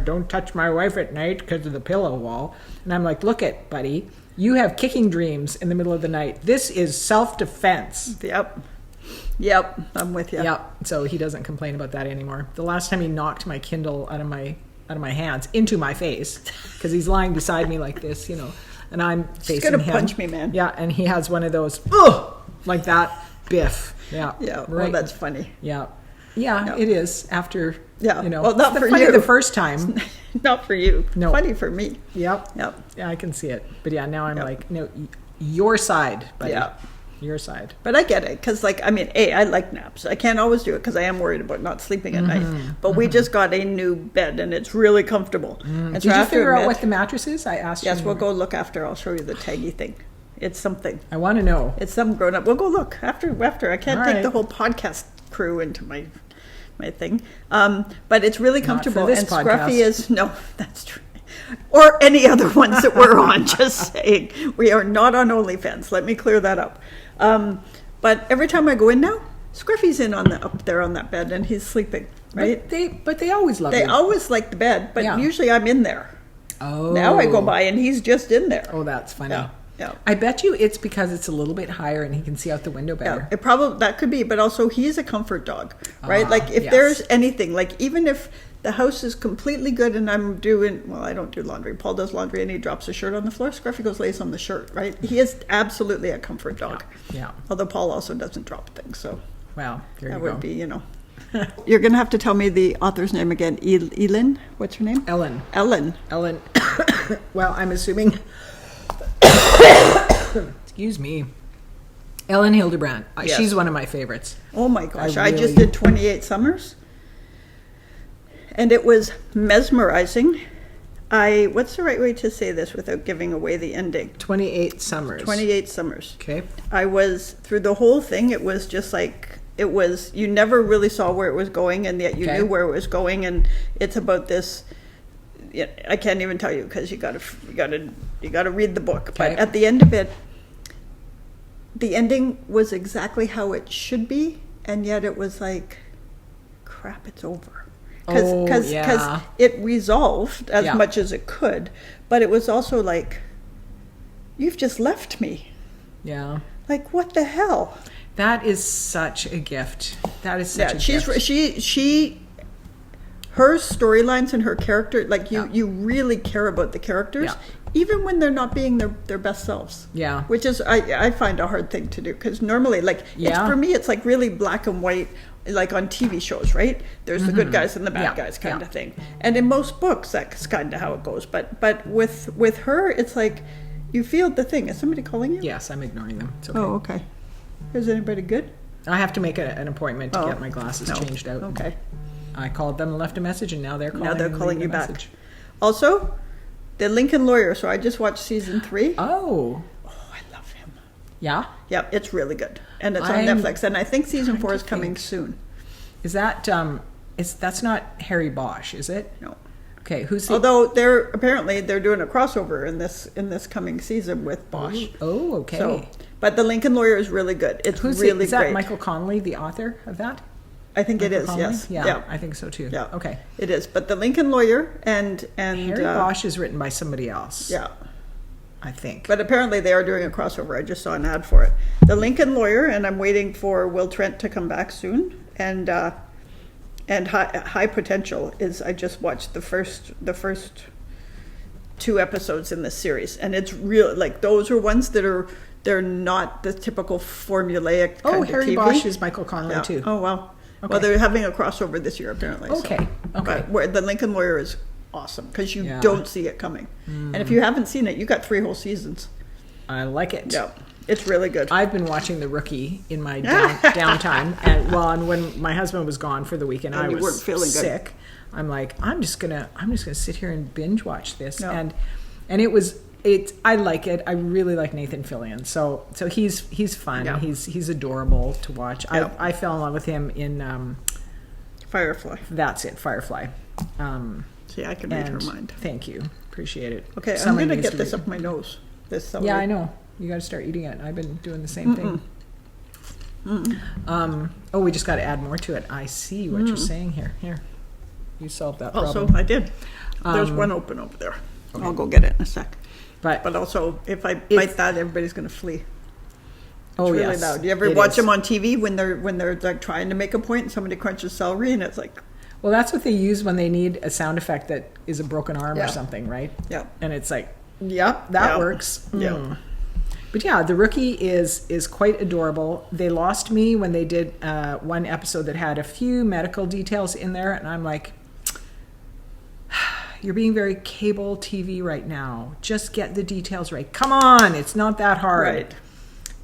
don't touch my wife at night because of the pillow wall. And I'm like, look it, buddy, you have kicking dreams in the middle of the night. This is self-defense. Yep, I'm with you. Yep, so he doesn't complain about that anymore. The last time he knocked my Kindle out of my hands into my face, because he's lying beside me like this, and I'm facing him. He's going to punch me, man. Yeah, and he has one of those, like that, biff. Yeah. Yeah. Well, that's funny. Yeah. Yeah, it is. After, well, not for funny you the first time. Not for you. No. Funny for me. Yep. Yeah, I can see it. But yeah, now I'm like, no, your side, buddy. Yeah. Your side. But I get it. Because, I like naps. I can't always do it because I am worried about not sleeping at night. But we just got a new bed and it's really comfortable. And Did you figure out what the mattress is? I asked you. Yes, we'll go look after. I'll show you the taggy thing. It's something. I want to know. It's some grown up. We'll go look after. I can't take the whole podcast crew into my thing. But it's really comfortable. And Scruffy is that's true. Or any other ones that we're on. Just saying, we are not on OnlyFans. Let me clear that up. But every time I go in now, Scruffy's up there on that bed and he's sleeping. Right? But they always love. They always like the bed, but usually I'm in there. Oh. Now I go by and he's just in there. Oh, that's funny. Yeah. Yeah. I bet you it's because it's a little bit higher and he can see out the window better. Yeah, that could be, but also he's a comfort dog, right? If there's anything, even if the house is completely good and I'm I don't do laundry. Paul does laundry and he drops a shirt on the floor. Scruffy goes lays on the shirt, right? He is absolutely a comfort dog. Yeah. Although Paul also doesn't drop things, so. Well, there you go. That would be, You're going to have to tell me the author's name again. Elin? What's her name? Ellen. Well, I'm assuming... Excuse me. Ellen Hildebrand. Yes. She's one of my favorites. Oh my gosh. I just did 28 Summers. And it was mesmerizing. What's the right way to say this without giving away the ending? 28 Summers. 28 Summers. Okay. I was, through the whole thing, it was just you never really saw where it was going, and yet you knew where it was going, and it's about this... I can't even tell you because you got to read the book. Okay. But at the end of it, the ending was exactly how it should be, and yet it was like, crap, it's over. Because it resolved as much as it could, but it was also like, you've just left me. Yeah. Like, what the hell? That is such a gift. That is such a gift. She her storylines and her character, you really care about the characters, even when they're not being their best selves. Yeah. Which is, I find a hard thing to do, because normally, for me, it's really black and white, on TV shows, right? There's the good guys and the bad guys kind of thing. And in most books, that's kind of how it goes. But with her, it's you feel the thing. Is somebody calling you? Yes, I'm ignoring them. It's okay. Oh, okay. Is anybody good? I have to make an appointment to get my glasses changed out. Okay. I called them and left a message, and now they're calling you back. Also, the Lincoln Lawyer. So I just watched season 3. Oh, I love him. Yeah? Yeah, it's really good. And it's on Netflix. And I think season 4 is coming soon. Is that, that's not Harry Bosch, is it? No. Okay, who's the... Although they're doing a crossover in this coming season with Bosch. Oh, okay. So, but the Lincoln Lawyer is really good. It's really great. Is that Michael Connelly, the author of that? I think Michael it is, Connelly? yes. Yeah, I think so too. Yeah. Okay. It is. But the Lincoln Lawyer and Harry Bosch is written by somebody else. Yeah. I think. But apparently they are doing a crossover. I just saw an ad for it. The Lincoln Lawyer, and I'm waiting for Will Trent to come back soon. And High Potential is, I just watched the first 2 episodes in this series, and it's real, those are ones that are they're not the typical formulaic kind of Harry TV. Bosch is Michael Conley too. Oh, wow. Okay. Well, they're having a crossover this year, apparently. Okay. But where the Lincoln Lawyer is awesome because you don't see it coming. And if you haven't seen it, you got 3 whole seasons. I like it. Yeah. It's really good. I've been watching The Rookie in my downtime, and when my husband was gone for the weekend, I was sick. Good. I'm like, I'm just gonna sit here and binge watch this, and I like it. I really like Nathan Fillion, so he's fun. Yeah. He's adorable to watch. Yeah. I fell in love with him in Firefly. That's it, Firefly. See, I can read her mind. Thank you, appriote it. Okay, I'm gonna get this up my nose. This summer. Yeah, I know. You got to start eating it. I've been doing the same thing. We just got to add more to it. I see what you're saying here. Here, you solved that problem. Also, I did. There's one open over there. Okay. I'll go get it in a sec. But also, if I bite that, everybody's going to flee. It's really loud. You ever watch them on TV when they're like trying to make a point and somebody crunches celery and it's like... Well, that's what they use when they need a sound effect that is a broken arm or something, right? Yeah. And it's like, that works. Yeah. But yeah, The Rookie is quite adorable. They lost me when they did one episode that had a few medical details in there, and I'm like, you're being very cable TV right now. Just get the details right. Come on, it's not that hard. Right.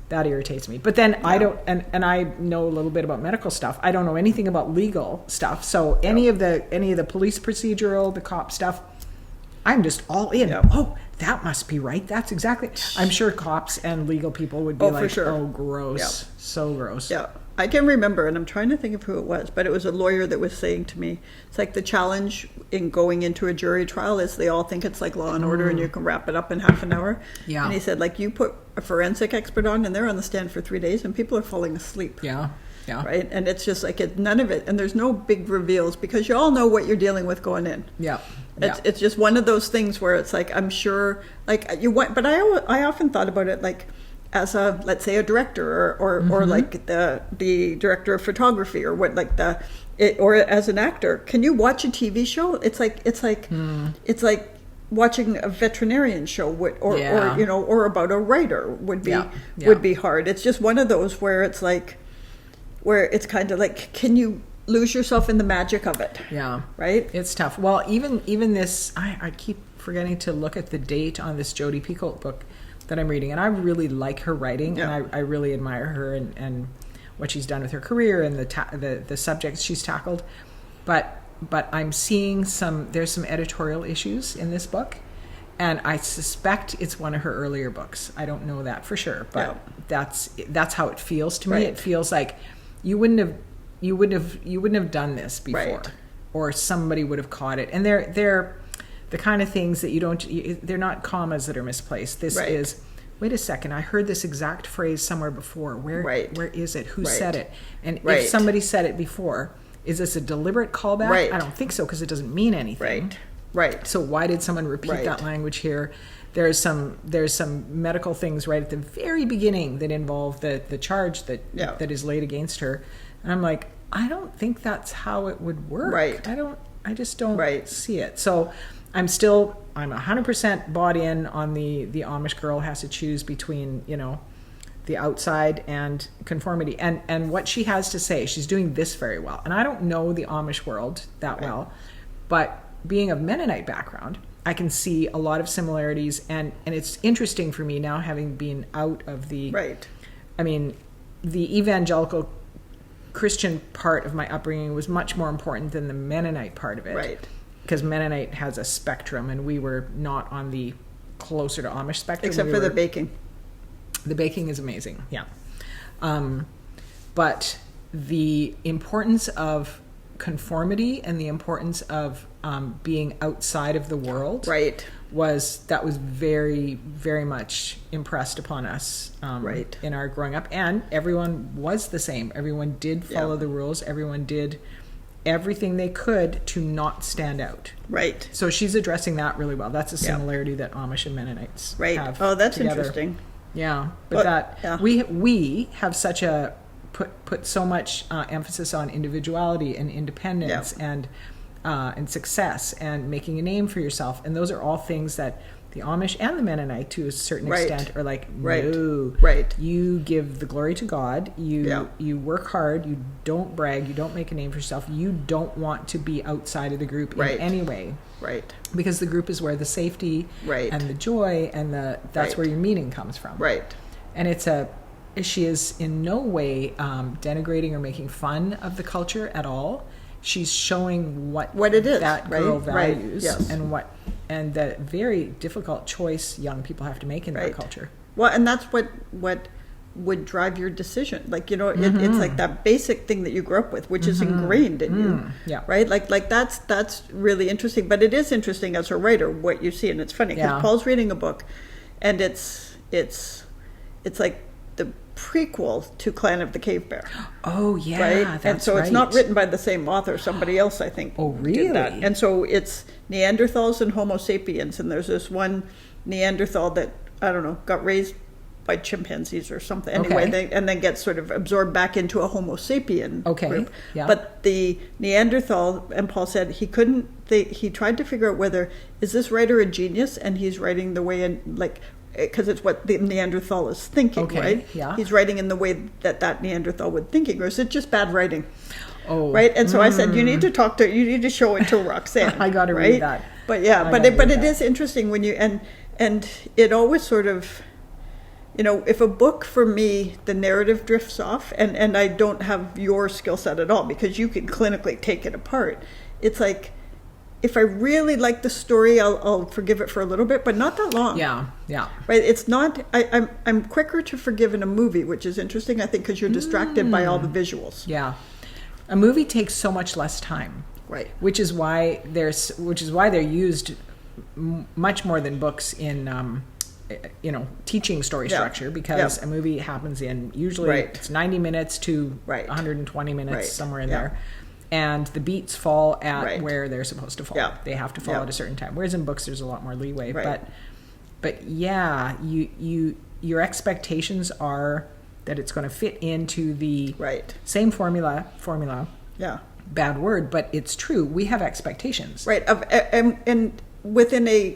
That irritates me. But then I don't, and I know a little bit about medical stuff. I don't know anything about legal stuff. So any of the police procedural, the cop stuff, I'm just all in. Yep. Oh, that must be right. That's exactly. I'm sure cops and legal people would be like, for sure. Oh, gross. Yep. So gross. Yeah. I can remember, and I'm trying to think of who it was, but it was a lawyer that was saying to me, it's like the challenge in going into a jury trial is they all think it's like Law and Order and you can wrap it up in half an hour. Yeah. And he said, like, you put a forensic expert on and they're on the stand for 3 days and people are falling asleep. Yeah. Yeah. Right? And it's just like none of it. And there's no big reveals because you all know what you're dealing with going in. Yeah. It's just one of those things where it's like, I'm sure, like you went, but I often thought about it like as a, let's say a director or like the director of photography or what, like or as an actor, can you watch a TV show? It's like watching a veterinarian show or about a writer would be hard. It's just one of those where it's like, where it's kind of like, can you lose yourself in the magic of it? Yeah. Right? It's tough. Well, even this, I keep forgetting to look at the date on this Jodi Picoult book that I'm reading, and I really like her writing, and I really admire her and what she's done with her career and the subjects she's tackled. But I'm seeing there's some editorial issues in this book, and I suspect it's one of her earlier books. I don't know that for sure, but that's how it feels to me. Right. It feels like you wouldn't have done this before, right. Or somebody would have caught it. And they're the kind of things that they're not commas that are misplaced. This is, wait a second, I heard this exact phrase somewhere before. Where is it? Who said it? And if somebody said it before, is this a deliberate callback? Right. I don't think so, because it doesn't mean anything. Right. So why did someone repeat that language here? There's some medical things right at the very beginning that involve the charge that is laid against her. And I'm like, I don't think that's how it would work. Right. I just don't see it. So I'm 100% bought in on the Amish girl has to choose between, the outside and conformity. And what she has to say, she's doing this very well. And I don't know the Amish world that well, but being of Mennonite background, I can see a lot of similarities. And it's interesting for me now, having been out of the... Right. I mean, the evangelical Christian part of my upbringing was much more important than the Mennonite part of it. Right. Because Mennonite has a spectrum, and we were not on the closer to Amish spectrum. Except for the baking. The baking is amazing, yeah. But the importance of conformity and the importance of being outside of the world was very, very much impressed upon us in our growing up. And everyone was the same. Everyone did follow the rules. Everyone did everything they could to not stand out. Right. So she's addressing that really well. That's a similarity that Amish and Mennonites have. Oh, that's together. Interesting. Yeah, but we have such a put so much emphasis on individuality and independence and success and making a name for yourself, and those are all things that the Amish and the Mennonite, to a certain extent, are like, no, you give the glory to God. You work hard. You don't brag. You don't make a name for yourself. You don't want to be outside of the group in any way. Right. Because the group is where the safety and the joy and that's where your meaning comes from. Right. And she is in no way denigrating or making fun of the culture at all. She's showing what it is that girl values and the very difficult choice young people have to make in that culture. Well, and that's what would drive your decision. Like, it's like that basic thing that you grew up with, which is ingrained in you. Yeah. Right? Like that's really interesting. But it is interesting as a writer what you see, and it's funny because Paul's reading a book, and it's like the prequel to Clan of the Cave Bear. Oh yeah, right. And so it's not written by the same author. Somebody else, I think. Oh really? Did that. And so it's Neanderthals and Homo sapiens, and there's this one Neanderthal that I don't know got raised by chimpanzees or something. Anyway, and then gets sort of absorbed back into a Homo sapien group. Yeah. But the Neanderthal, and Paul said he couldn't. He tried to figure out whether is this writer a genius, and he's writing the way in like. Because it's what the Neanderthal is thinking, right? Yeah. He's writing in the way that Neanderthal would thinking, or is it just bad writing? Oh, right. And so I said, you need to show it to Roxanne. I got to read that. But yeah, but it is interesting when you and it always sort of, if a book for me the narrative drifts off, and I don't have your skill set at all because you can clinically take it apart. It's like. If I really like the story, I'll forgive it for a little bit, but not that long. Yeah. Right? It's not. I'm quicker to forgive in a movie, which is interesting. I think because you're distracted by all the visuals. Yeah, a movie takes so much less time. Right. Which is why they're used much more than books in teaching story structure because a movie happens in usually it's 90 minutes to 120 minutes somewhere in there. And the beats fall at where they're supposed to fall. Yeah. They have to fall at a certain time. Whereas in books, there's a lot more leeway. Right. But yeah, your expectations are that it's going to fit into the same formula. Yeah. Bad word, but it's true. We have expectations. Right. And within a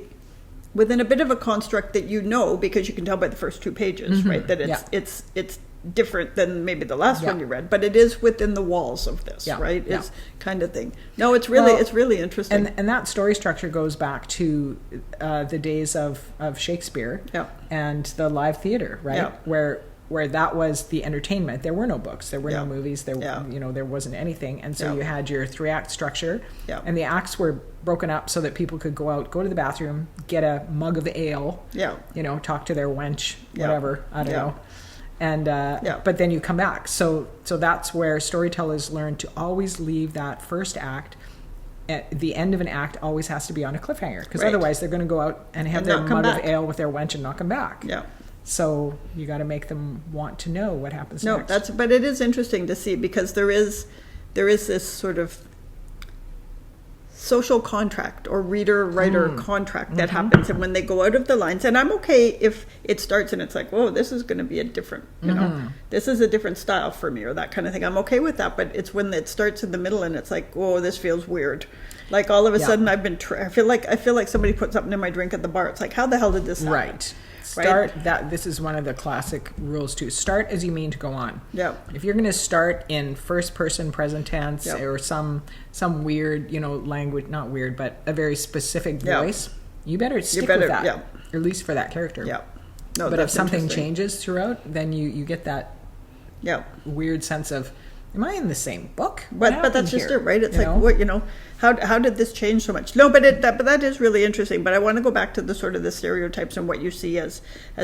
bit of a construct that because you can tell by the first 2 pages, right, that it's different than maybe the last one you read, but it is within the walls of this, right? It's kind of thing. No, it's really interesting. And that story structure goes back to the days of Shakespeare and the live theater, right? Where that was the entertainment. There were no books, there were no movies, there wasn't anything, and so you had your 3-act structure, and the acts were broken up so that people could go to the bathroom, get a mug of ale, talk to their wench, whatever, I don't know. And but then you come back. So that's where storytellers learn to always leave that first act. At the end of an act always has to be on a cliffhanger because otherwise they're going to go out and have their mug of ale with their wench and not come back. Yeah. So you got to make them want to know what happens next. But it is interesting to see because there is this sort of social contract or reader-writer contract that happens, and when they go out of the lines, and I'm okay if it starts and it's like, whoa, this is going to be a different, this is a different style for me or that kind of thing. I'm okay with that, but it's when it starts in the middle and it's like, whoa, this feels weird. Like all of a sudden I've been, I feel like somebody put something in my drink at the bar. It's like, how the hell did this happen? Right. This is one of the classic rules too. Start as you mean to go on. Yeah. If you're going to start in first person present tense or some weird, language, not weird, but a very specific voice, you better stick with that. Yeah. Or at least for that character. Yeah. No, but if something changes throughout, then you get that weird sense of, am I in the same book? But that's just it, right? It's like, what, how did this change so much? No, but that is really interesting. But I want to go back to the sort of the stereotypes and what you see as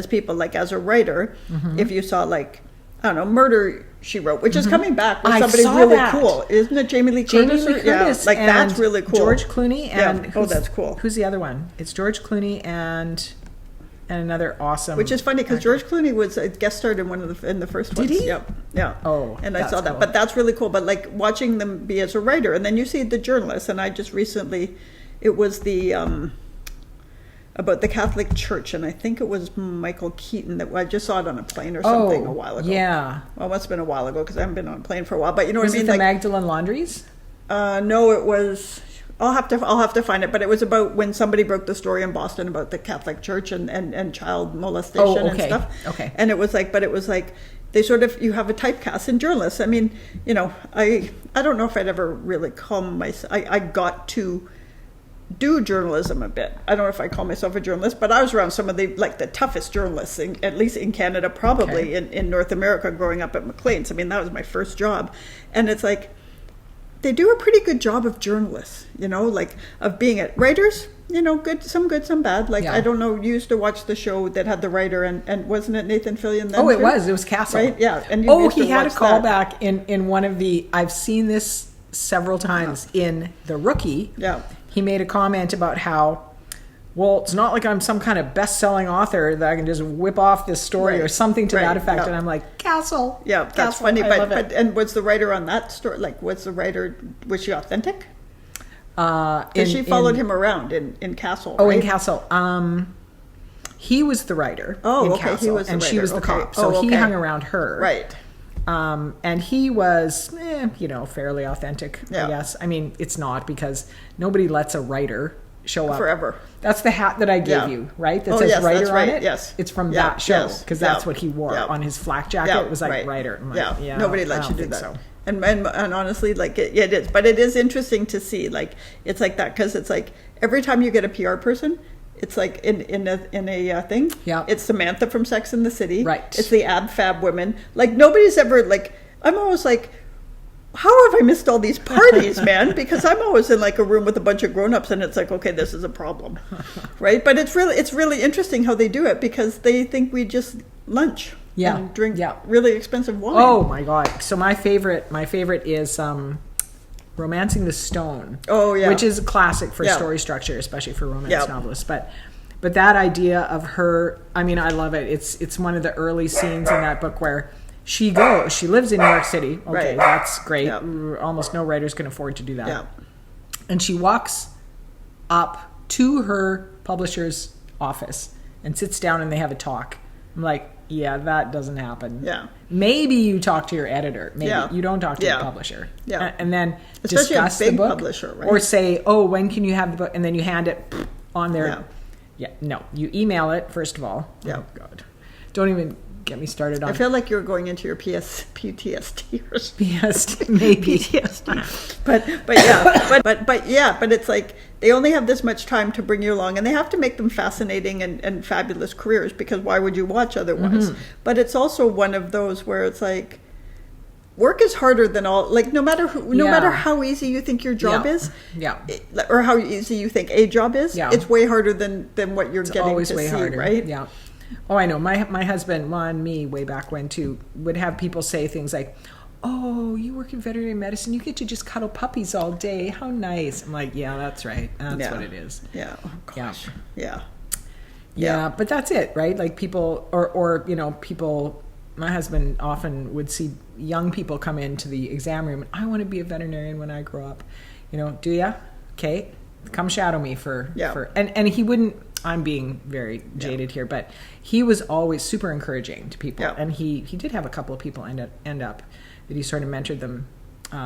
people. Like as a writer, if you saw like, I don't know, Murder, She Wrote, which is coming back with somebody really cool. Isn't it Jamie Lee Curtis? Yeah, that's really cool. George Clooney and that's cool. Who's the other one? It's George Clooney and another awesome. Which is funny because George Clooney was a guest starred in the first one. Did he? Yep. Yeah. Oh, and I saw that, cool. But that's really cool. But like watching them be as a writer, and then you see the journalist. And I just recently, it was the about the Catholic Church, and I think it was Michael Keaton that I just saw it on a plane or something a while ago. Yeah. Well, it must have been a while ago because I haven't been on a plane for a while. But you know what I mean? Was it the Magdalene Laundries? No, it was. I'll have to find it, but it was about when somebody broke the story in Boston about the Catholic Church and child molestation and stuff. Okay. And it was like they sort of, you have a typecast in journalists. I mean, I don't know if I'd ever really call myself, I got to do journalism a bit. I don't know if I call myself a journalist, but I was around some of the toughest journalists, at least in Canada, probably in North America, growing up at Maclean's. I mean, that was my first job. And it's like, they do a pretty good job of journalists, of being writers, good, some bad. I don't know, you used to watch the show that had the writer and wasn't it Nathan Fillion then? Oh, it was Castle. Right, yeah. And he had a callback in one of the, I've seen this several times in The Rookie. Yeah. He made a comment about how, well, it's not like I'm some kind of best-selling author that I can just whip off this story or something to that effect. And I'm like, Castle. Yeah, that's funny. But and was the writer on that story, was she authentic? She followed him around in Castle, right? Oh, in Castle. He was the writer in Castle, he was the writer. She was the cop. So he hung around her. Right. And he was, fairly authentic, I guess. I mean, it's not, because nobody lets a writer show up forever. That's the hat that I gave you, right? That says writer on it. Yes, it's from that show, because that's what he wore on his flak jacket. It was like writer. I'm like, nobody lets you do that. So. And honestly, it is, but it is interesting to see, it's like that, because it's like every time you get a PR person, it's like in a thing. Yeah, it's Samantha from Sex and the City. Right. It's the ab fab women. Nobody's ever I'm always like, how have I missed all these parties, man? Because I'm always in a room with a bunch of grown-ups, and it's like, okay, this is a problem, right? But it's really interesting how they do it, because they think we just lunch and drink really expensive wine. Oh my God! So my favorite is Romancing the Stone. Oh yeah, which is a classic for story structure, especially for romance novelists. But that idea of her, I mean, I love it. It's one of the early scenes in that book where she lives in New York City. Okay, that's great. Yeah. Almost no writers can afford to do that. Yeah. And she walks up to her publisher's office and sits down, and they have a talk. I'm like, yeah, that doesn't happen. Yeah. Maybe you talk to your editor. Maybe you don't talk to your publisher. Yeah. And then especially discuss a big the book, publisher, right? Or say, oh, when can you have the book? And then you hand it on their. Yeah. No, you email it first of all. Yeah. Oh God, don't even get me started on. I feel like you're going into your PTSD or PTSD, maybe PTSD. but it's like they only have this much time to bring you along, and they have to make them fascinating and fabulous careers, because why would you watch otherwise? Mm-hmm. But it's also one of those where it's like, work is harder than all. No matter how easy you think your job is, or how easy you think a job is, it's way harder than what you're getting to see, harder. Right? Yeah. Oh, I know. My husband, and me, way back when too, would have people say things like, oh, you work in veterinary medicine, you get to just cuddle puppies all day. How nice. I'm like, yeah, that's right. That's what it is. Yeah. Oh, gosh. Yeah. Yeah, but that's it, right? People, or people, my husband often would see young people come into the exam room, and I want to be a veterinarian when I grow up. Do ya? Okay, come shadow me for and he wouldn't. I'm being very jaded here, but he was always super encouraging to people, and he did have a couple of people end up that he sort of mentored them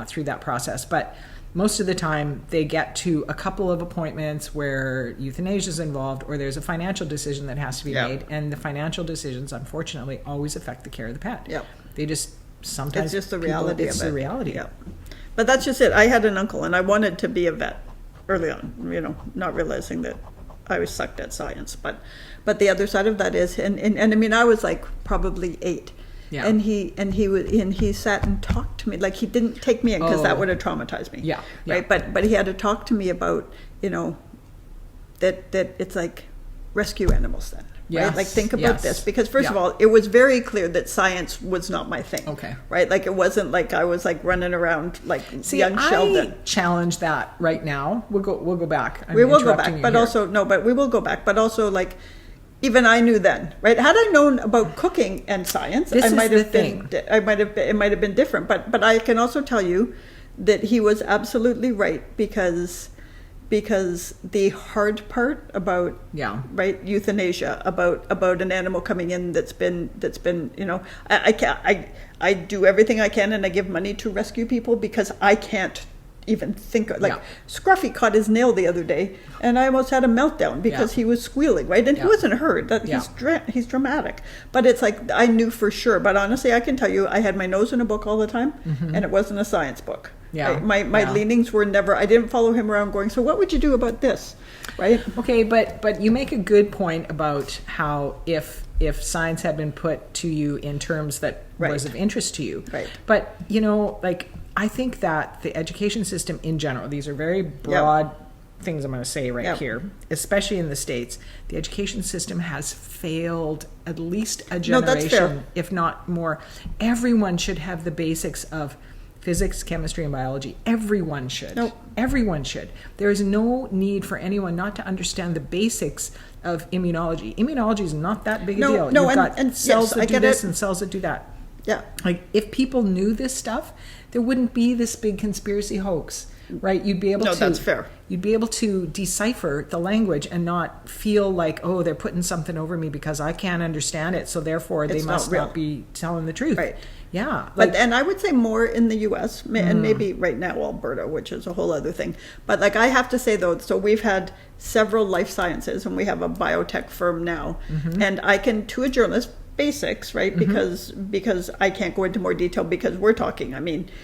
through that process. But most of the time, they get to a couple of appointments where euthanasia is involved, or there's a financial decision that has to be made, and the financial decisions, unfortunately, always affect the care of the pet. Yeah, they just sometimes it's just the reality of it. It's the reality. Yeah, but that's just it. I had an uncle, and I wanted to be a vet early on. Not realizing that I was sucked at science, but the other side of that is, and I mean, I was probably 8, and he sat and talked to me. He didn't take me in, because that would have traumatized me. Yeah. Right. But he had to talk to me about that it's like rescue animals then. Yes. Right? Think about this, because first of all, it was very clear that science was not my thing. Okay. Right? It wasn't like I was running around young Sheldon. I challenge that right now. We'll go back. We will go back, but also we will go back, but also even I knew then, right? Had I known about cooking and science, it might have been different. But I can also tell you that he was absolutely right, because the hard part about euthanasia, about an animal coming in that's been I do everything I can, and I give money to rescue people, because I can't even think of. Like Scruffy caught his nail the other day, and I almost had a meltdown because he was squealing, right? And he wasn't hurt. That he's dramatic, but it's like I knew for sure. But honestly, I can tell you, I had my nose in a book all the time, and it wasn't a science book. Yeah, right? My leanings were never. I didn't follow him around going, so what would you do about this, right? Okay, but you make a good point about how if science had been put to you in terms that was of interest to you, right? But you know, like I think that the education system in general, these are very broad things I'm going to say here, especially in the States, the education system has failed at least a generation, if not more. Everyone should have the basics of physics, chemistry, and biology. Everyone should. Everyone should. There is no need for anyone not to understand the basics of immunology. Immunology is not that big a deal. You've got cells that do this and cells that do that. Yeah. Like if people knew this stuff, there wouldn't be this big conspiracy hoax, right? You'd be able to. That's fair. You'd be able to decipher the language and not feel like, oh, they're putting something over me because I can't understand it, so therefore they must not be telling the truth. Right. Yeah. But and I would say more in the US and maybe right now Alberta, which is a whole other thing. But like I have to say though, so we've had several life sciences and we have a biotech firm now. And I can, to a journalist, basics, right? Because I can't go into more detail because we're talking mRNA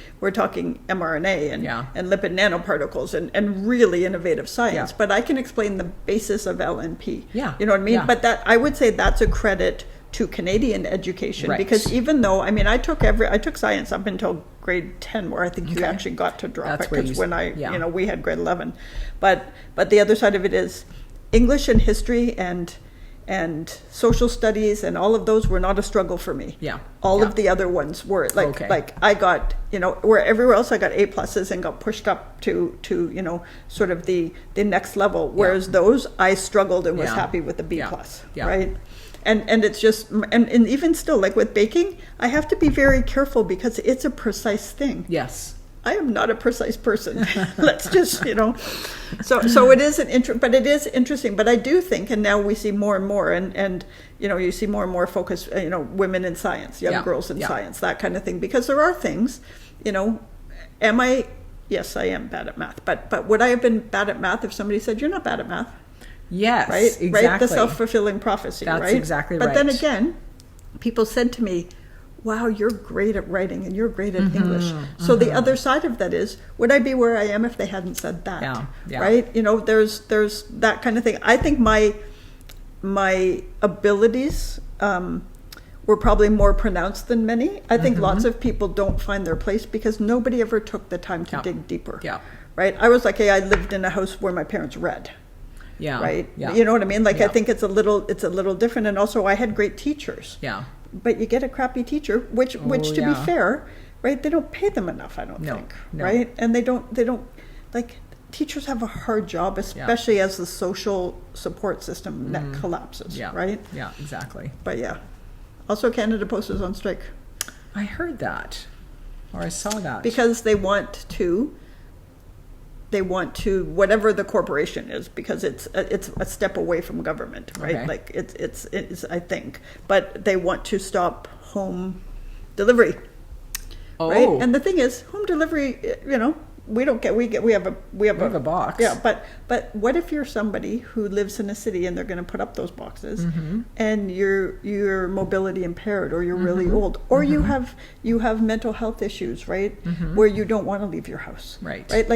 and lipid nanoparticles and really innovative science. But I can explain the basis of LNP. Yeah. You know what I mean? But that I would say that's a credit to Canadian education because even though I took science up until grade 10 where I think you actually got to drop it because when we had grade 11. But the other side of it is English and history and social studies and all of those were not a struggle for me. All of the other ones were like I got, where everywhere else I got A pluses and got pushed up to sort of the next level. Whereas those I struggled and was happy with the B plus, right? And it's just, and even still, like with baking, I have to be very careful because it's a precise thing. Yes. I am not a precise person. Let's just, So it is but it is interesting. But I do think, and now we see more and more, and you see more and more focus, women in science, young girls in science, that kind of thing. Because there are things, am I? Yes, I am bad at math. But would I have been bad at math if somebody said you're not bad at math? Yes, right, exactly. Right, the self-fulfilling prophecy. That's right, exactly right. But then again, people said to me, wow, you're great at writing and you're great at English. So the other side of that is, would I be where I am if they hadn't said that? Right? There's that kind of thing. I think my abilities were probably more pronounced than many. I think lots of people don't find their place because nobody ever took the time to dig deeper. Right? I was like, hey, I lived in a house where my parents read. Right? You know what I mean? Like I think it's a little different. And also I had great teachers. But you get a crappy teacher, which to be fair, right? They don't pay them enough, I don't think, right? And they don't like teachers have a hard job, especially as the social support system net collapses, right? Yeah, exactly. But also Canada Post is on strike. I heard that, or I saw that because they want to whatever the corporation is because it's a step away from government, right? Okay. Like it's I think, but they want to stop home delivery, right? And the thing is, home delivery, we have a box. Yeah, but what if you're somebody who lives in a city and they're going to put up those boxes, and you're mobility impaired, or you're really old, or you have mental health issues, right? Where you don't want to leave your house, right?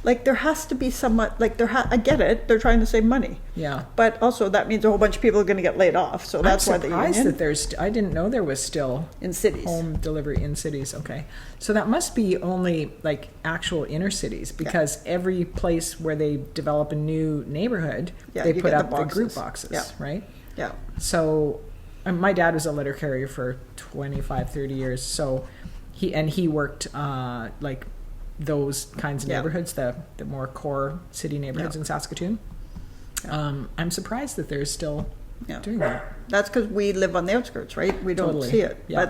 Like there has to be somewhat like I get it. They're trying to save money. Yeah. But also that means a whole bunch of people are going to get laid off. So that's why the union. I'm surprised that I didn't know there was still in cities home delivery in cities. Okay. So that must be only like actual inner cities because every place where they develop a new neighborhood, they put up the group boxes, right? Yeah. So my dad was a letter carrier for 25, 30 years. So he worked like those kinds of neighborhoods, the more core city neighborhoods in Saskatoon. I'm surprised that they're still doing that. That's because we live on the outskirts, right? We don't see it. Yeah.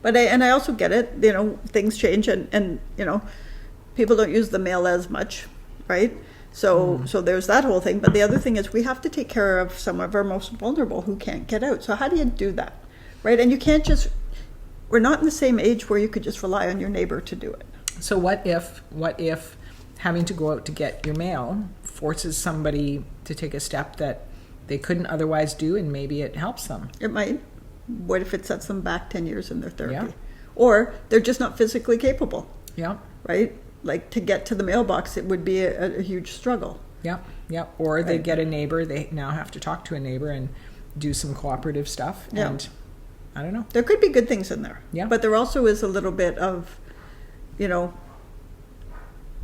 But I also get it. Things change, and people don't use the mail as much, right? So there's that whole thing. But the other thing is we have to take care of some of our most vulnerable who can't get out. So how do you do that, right? And you can't just. We're not in the same age where you could just rely on your neighbor to do it. So what if having to go out to get your mail forces somebody to take a step that they couldn't otherwise do, and maybe it helps them. It might. What if it sets them back 10 years in their therapy? Yeah. Or they're just not physically capable. Yeah. Right? Like, to get to the mailbox, it would be a huge struggle. Yeah, yeah. Or they get a neighbor. They now have to talk to a neighbor and do some cooperative stuff. Yeah. And I don't know. There could be good things in there. Yeah. But there also is a little bit of,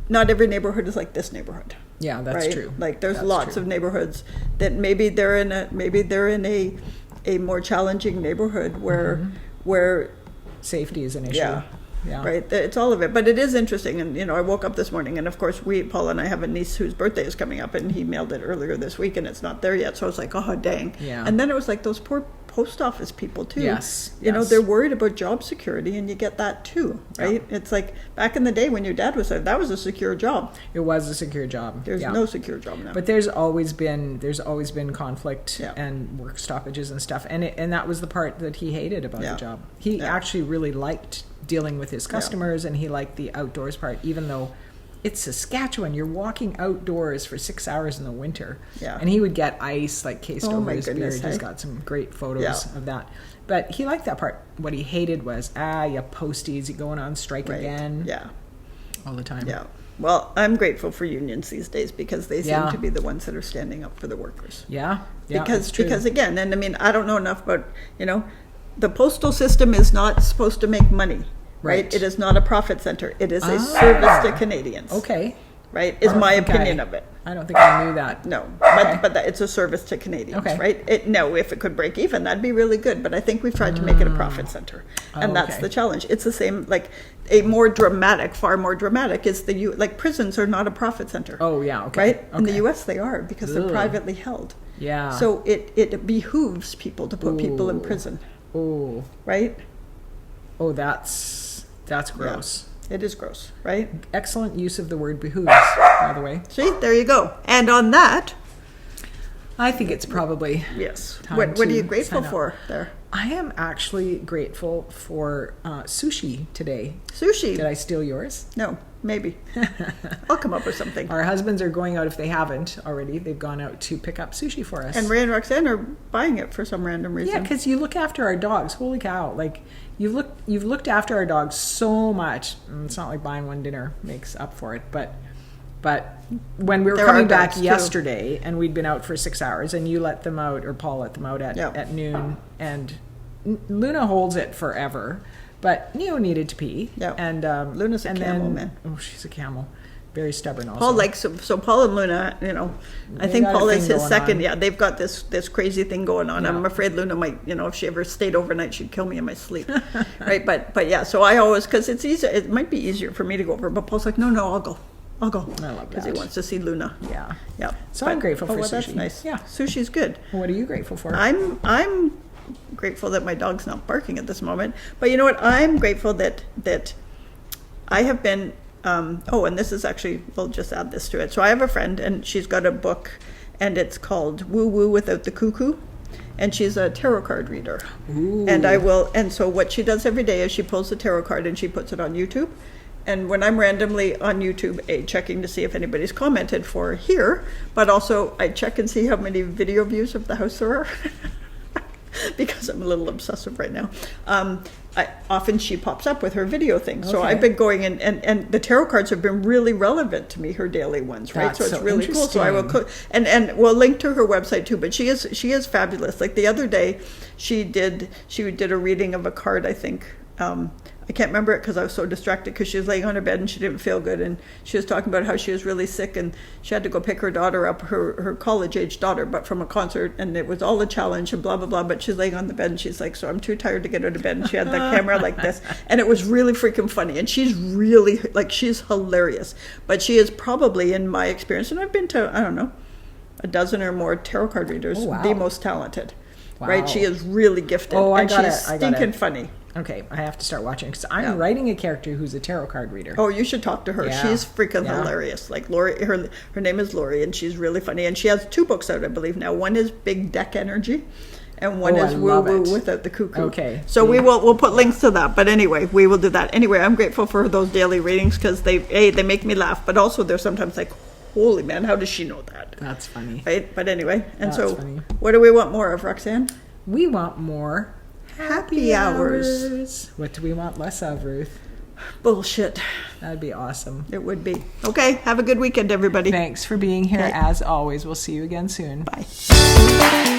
not every neighborhood is like this neighborhood. Yeah, that's right? true. Like, there's lots of neighborhoods that maybe they're in a more challenging neighborhood where safety is an issue. Yeah. Yeah. Right. It's all of it. But it is interesting. And, I woke up this morning, and of course Paul and I have a niece whose birthday is coming up, and he mailed it earlier this week, and it's not there yet. So I was like, oh, dang. Yeah. And then it was like those poor post office people too. Yes. They're worried about job security, and you get that too, right? Yeah. It's like back in the day when your dad was there, that was a secure job. It was a secure job. There's no secure job now. But there's always been conflict Yeah. and work stoppages and stuff, and that was the part that he hated about the job. He Yeah. actually really liked dealing with his customers, and he liked the outdoors part, even though it's Saskatchewan. You're walking outdoors for 6 hours in the winter. Yeah. And he would get ice like cased over his goodness, beard. He's got some great photos of that. But he liked that part. What he hated was, you posties, you going on strike again. Yeah. All the time. Yeah. Well, I'm grateful for unions these days because they seem to be the ones that are standing up for the workers. Yeah. Because again, and I mean, I don't know enough, but the postal system is not supposed to make money. Right. It is not a profit center. It is a service to Canadians. Okay. Right, is my opinion of it. I don't think I knew that. No, Okay. but it's a service to Canadians, Okay. right? If it could break even, that'd be really good. But I think we've tried to make it a profit center, and that's okay. the challenge. It's the same, like far more dramatic is like prisons are not a profit center. Oh yeah, okay. Right? Okay. In the U.S. they are because they're Ugh. privately held. Yeah. So it behooves people to put people in prison. Oh. Right? Oh, that's gross. Yeah. It is gross, right? Excellent use of the word behooves, by the way. See, there you go. And on that, I think it's probably yes. time What are to you grateful sign up. for there? I am actually grateful for sushi today. Sushi. Did I steal yours? No, maybe. I'll come up with something. Our husbands are going out, if they haven't already, they've gone out to pick up sushi for us. And Ray and Roxanne are buying it for some random reason. Yeah, because you look after our dogs. Holy cow. Like, you've looked after our dogs so much. It's not like buying one dinner makes up for it, but when we were coming back yesterday and we'd been out for 6 hours and you let them out, or Paul let them out at noon, and Luna holds it forever, but Neo needed to pee. Yeah. And Luna's a camel, man. Oh, she's a camel. Very stubborn also. Paul likes, so Paul and Luna, I think Paul is his second. On. Yeah, they've got this crazy thing going on. Yeah. I'm afraid Luna might, if she ever stayed overnight, she'd kill me in my sleep. Right. But yeah, so I always, because it's easier, it might be easier for me to go over, but Paul's like, no, I'll go. I love that. Because he wants to see Luna. Yeah. Yeah. So I'm grateful for sushi. That's nice. Yeah. Sushi's good. What are you grateful for? I'm grateful that my dog's not barking at this moment. But you know what? I'm grateful that I have been, and this is actually, we'll just add this to it. So I have a friend, and she's got a book, and it's called Woo Woo Without the Cuckoo. And she's a tarot card reader. Ooh. And so what she does every day is she pulls the tarot card and she puts it on YouTube. And when I'm randomly on YouTube, checking to see if anybody's commented for here, but also I check and see how many video views of the house there are. Because I'm a little obsessive right now. Often she pops up with her video thing. So I've been going and the tarot cards have been really relevant to me, her daily ones, right? That's so it's really cool. So I will and we'll link to her website too, but she is fabulous. Like the other day she did a reading of a card, I think. I can't remember it because I was so distracted because she was laying on her bed and she didn't feel good, and she was talking about how she was really sick and she had to go pick her daughter up, her college-age daughter, but from a concert, and it was all a challenge and blah, blah, blah, but she's laying on the bed and she's like, so I'm too tired to get out of bed, and she had the camera like this, and it was really freaking funny, and she's really, like, she's hilarious, but she is probably, in my experience, and I've been to, I don't know, a dozen or more tarot card readers, the most talented, right? She is really gifted, and she's stinking funny. Okay, I have to start watching because I'm writing a character who's a tarot card reader. Oh, you should talk to her. Yeah. She's freaking hilarious. Like Lori, her name is Lori, and she's really funny. And she has 2 books out, I believe now. One is Big Deck Energy, and one is woo woo without the cuckoo. Okay. So we'll put links to that. But anyway, we will do that. Anyway, I'm grateful for those daily readings because they make me laugh, but also they're sometimes like, holy man, how does she know that? That's funny. Right? But anyway, and That's so funny. What do we want more of, Roxanne? We want more happy hours. What do we want less of, Ruth? Bullshit. That'd be awesome. It would be. Okay, have a good weekend, everybody. Thanks for being here. As always, we'll see you again soon. Bye.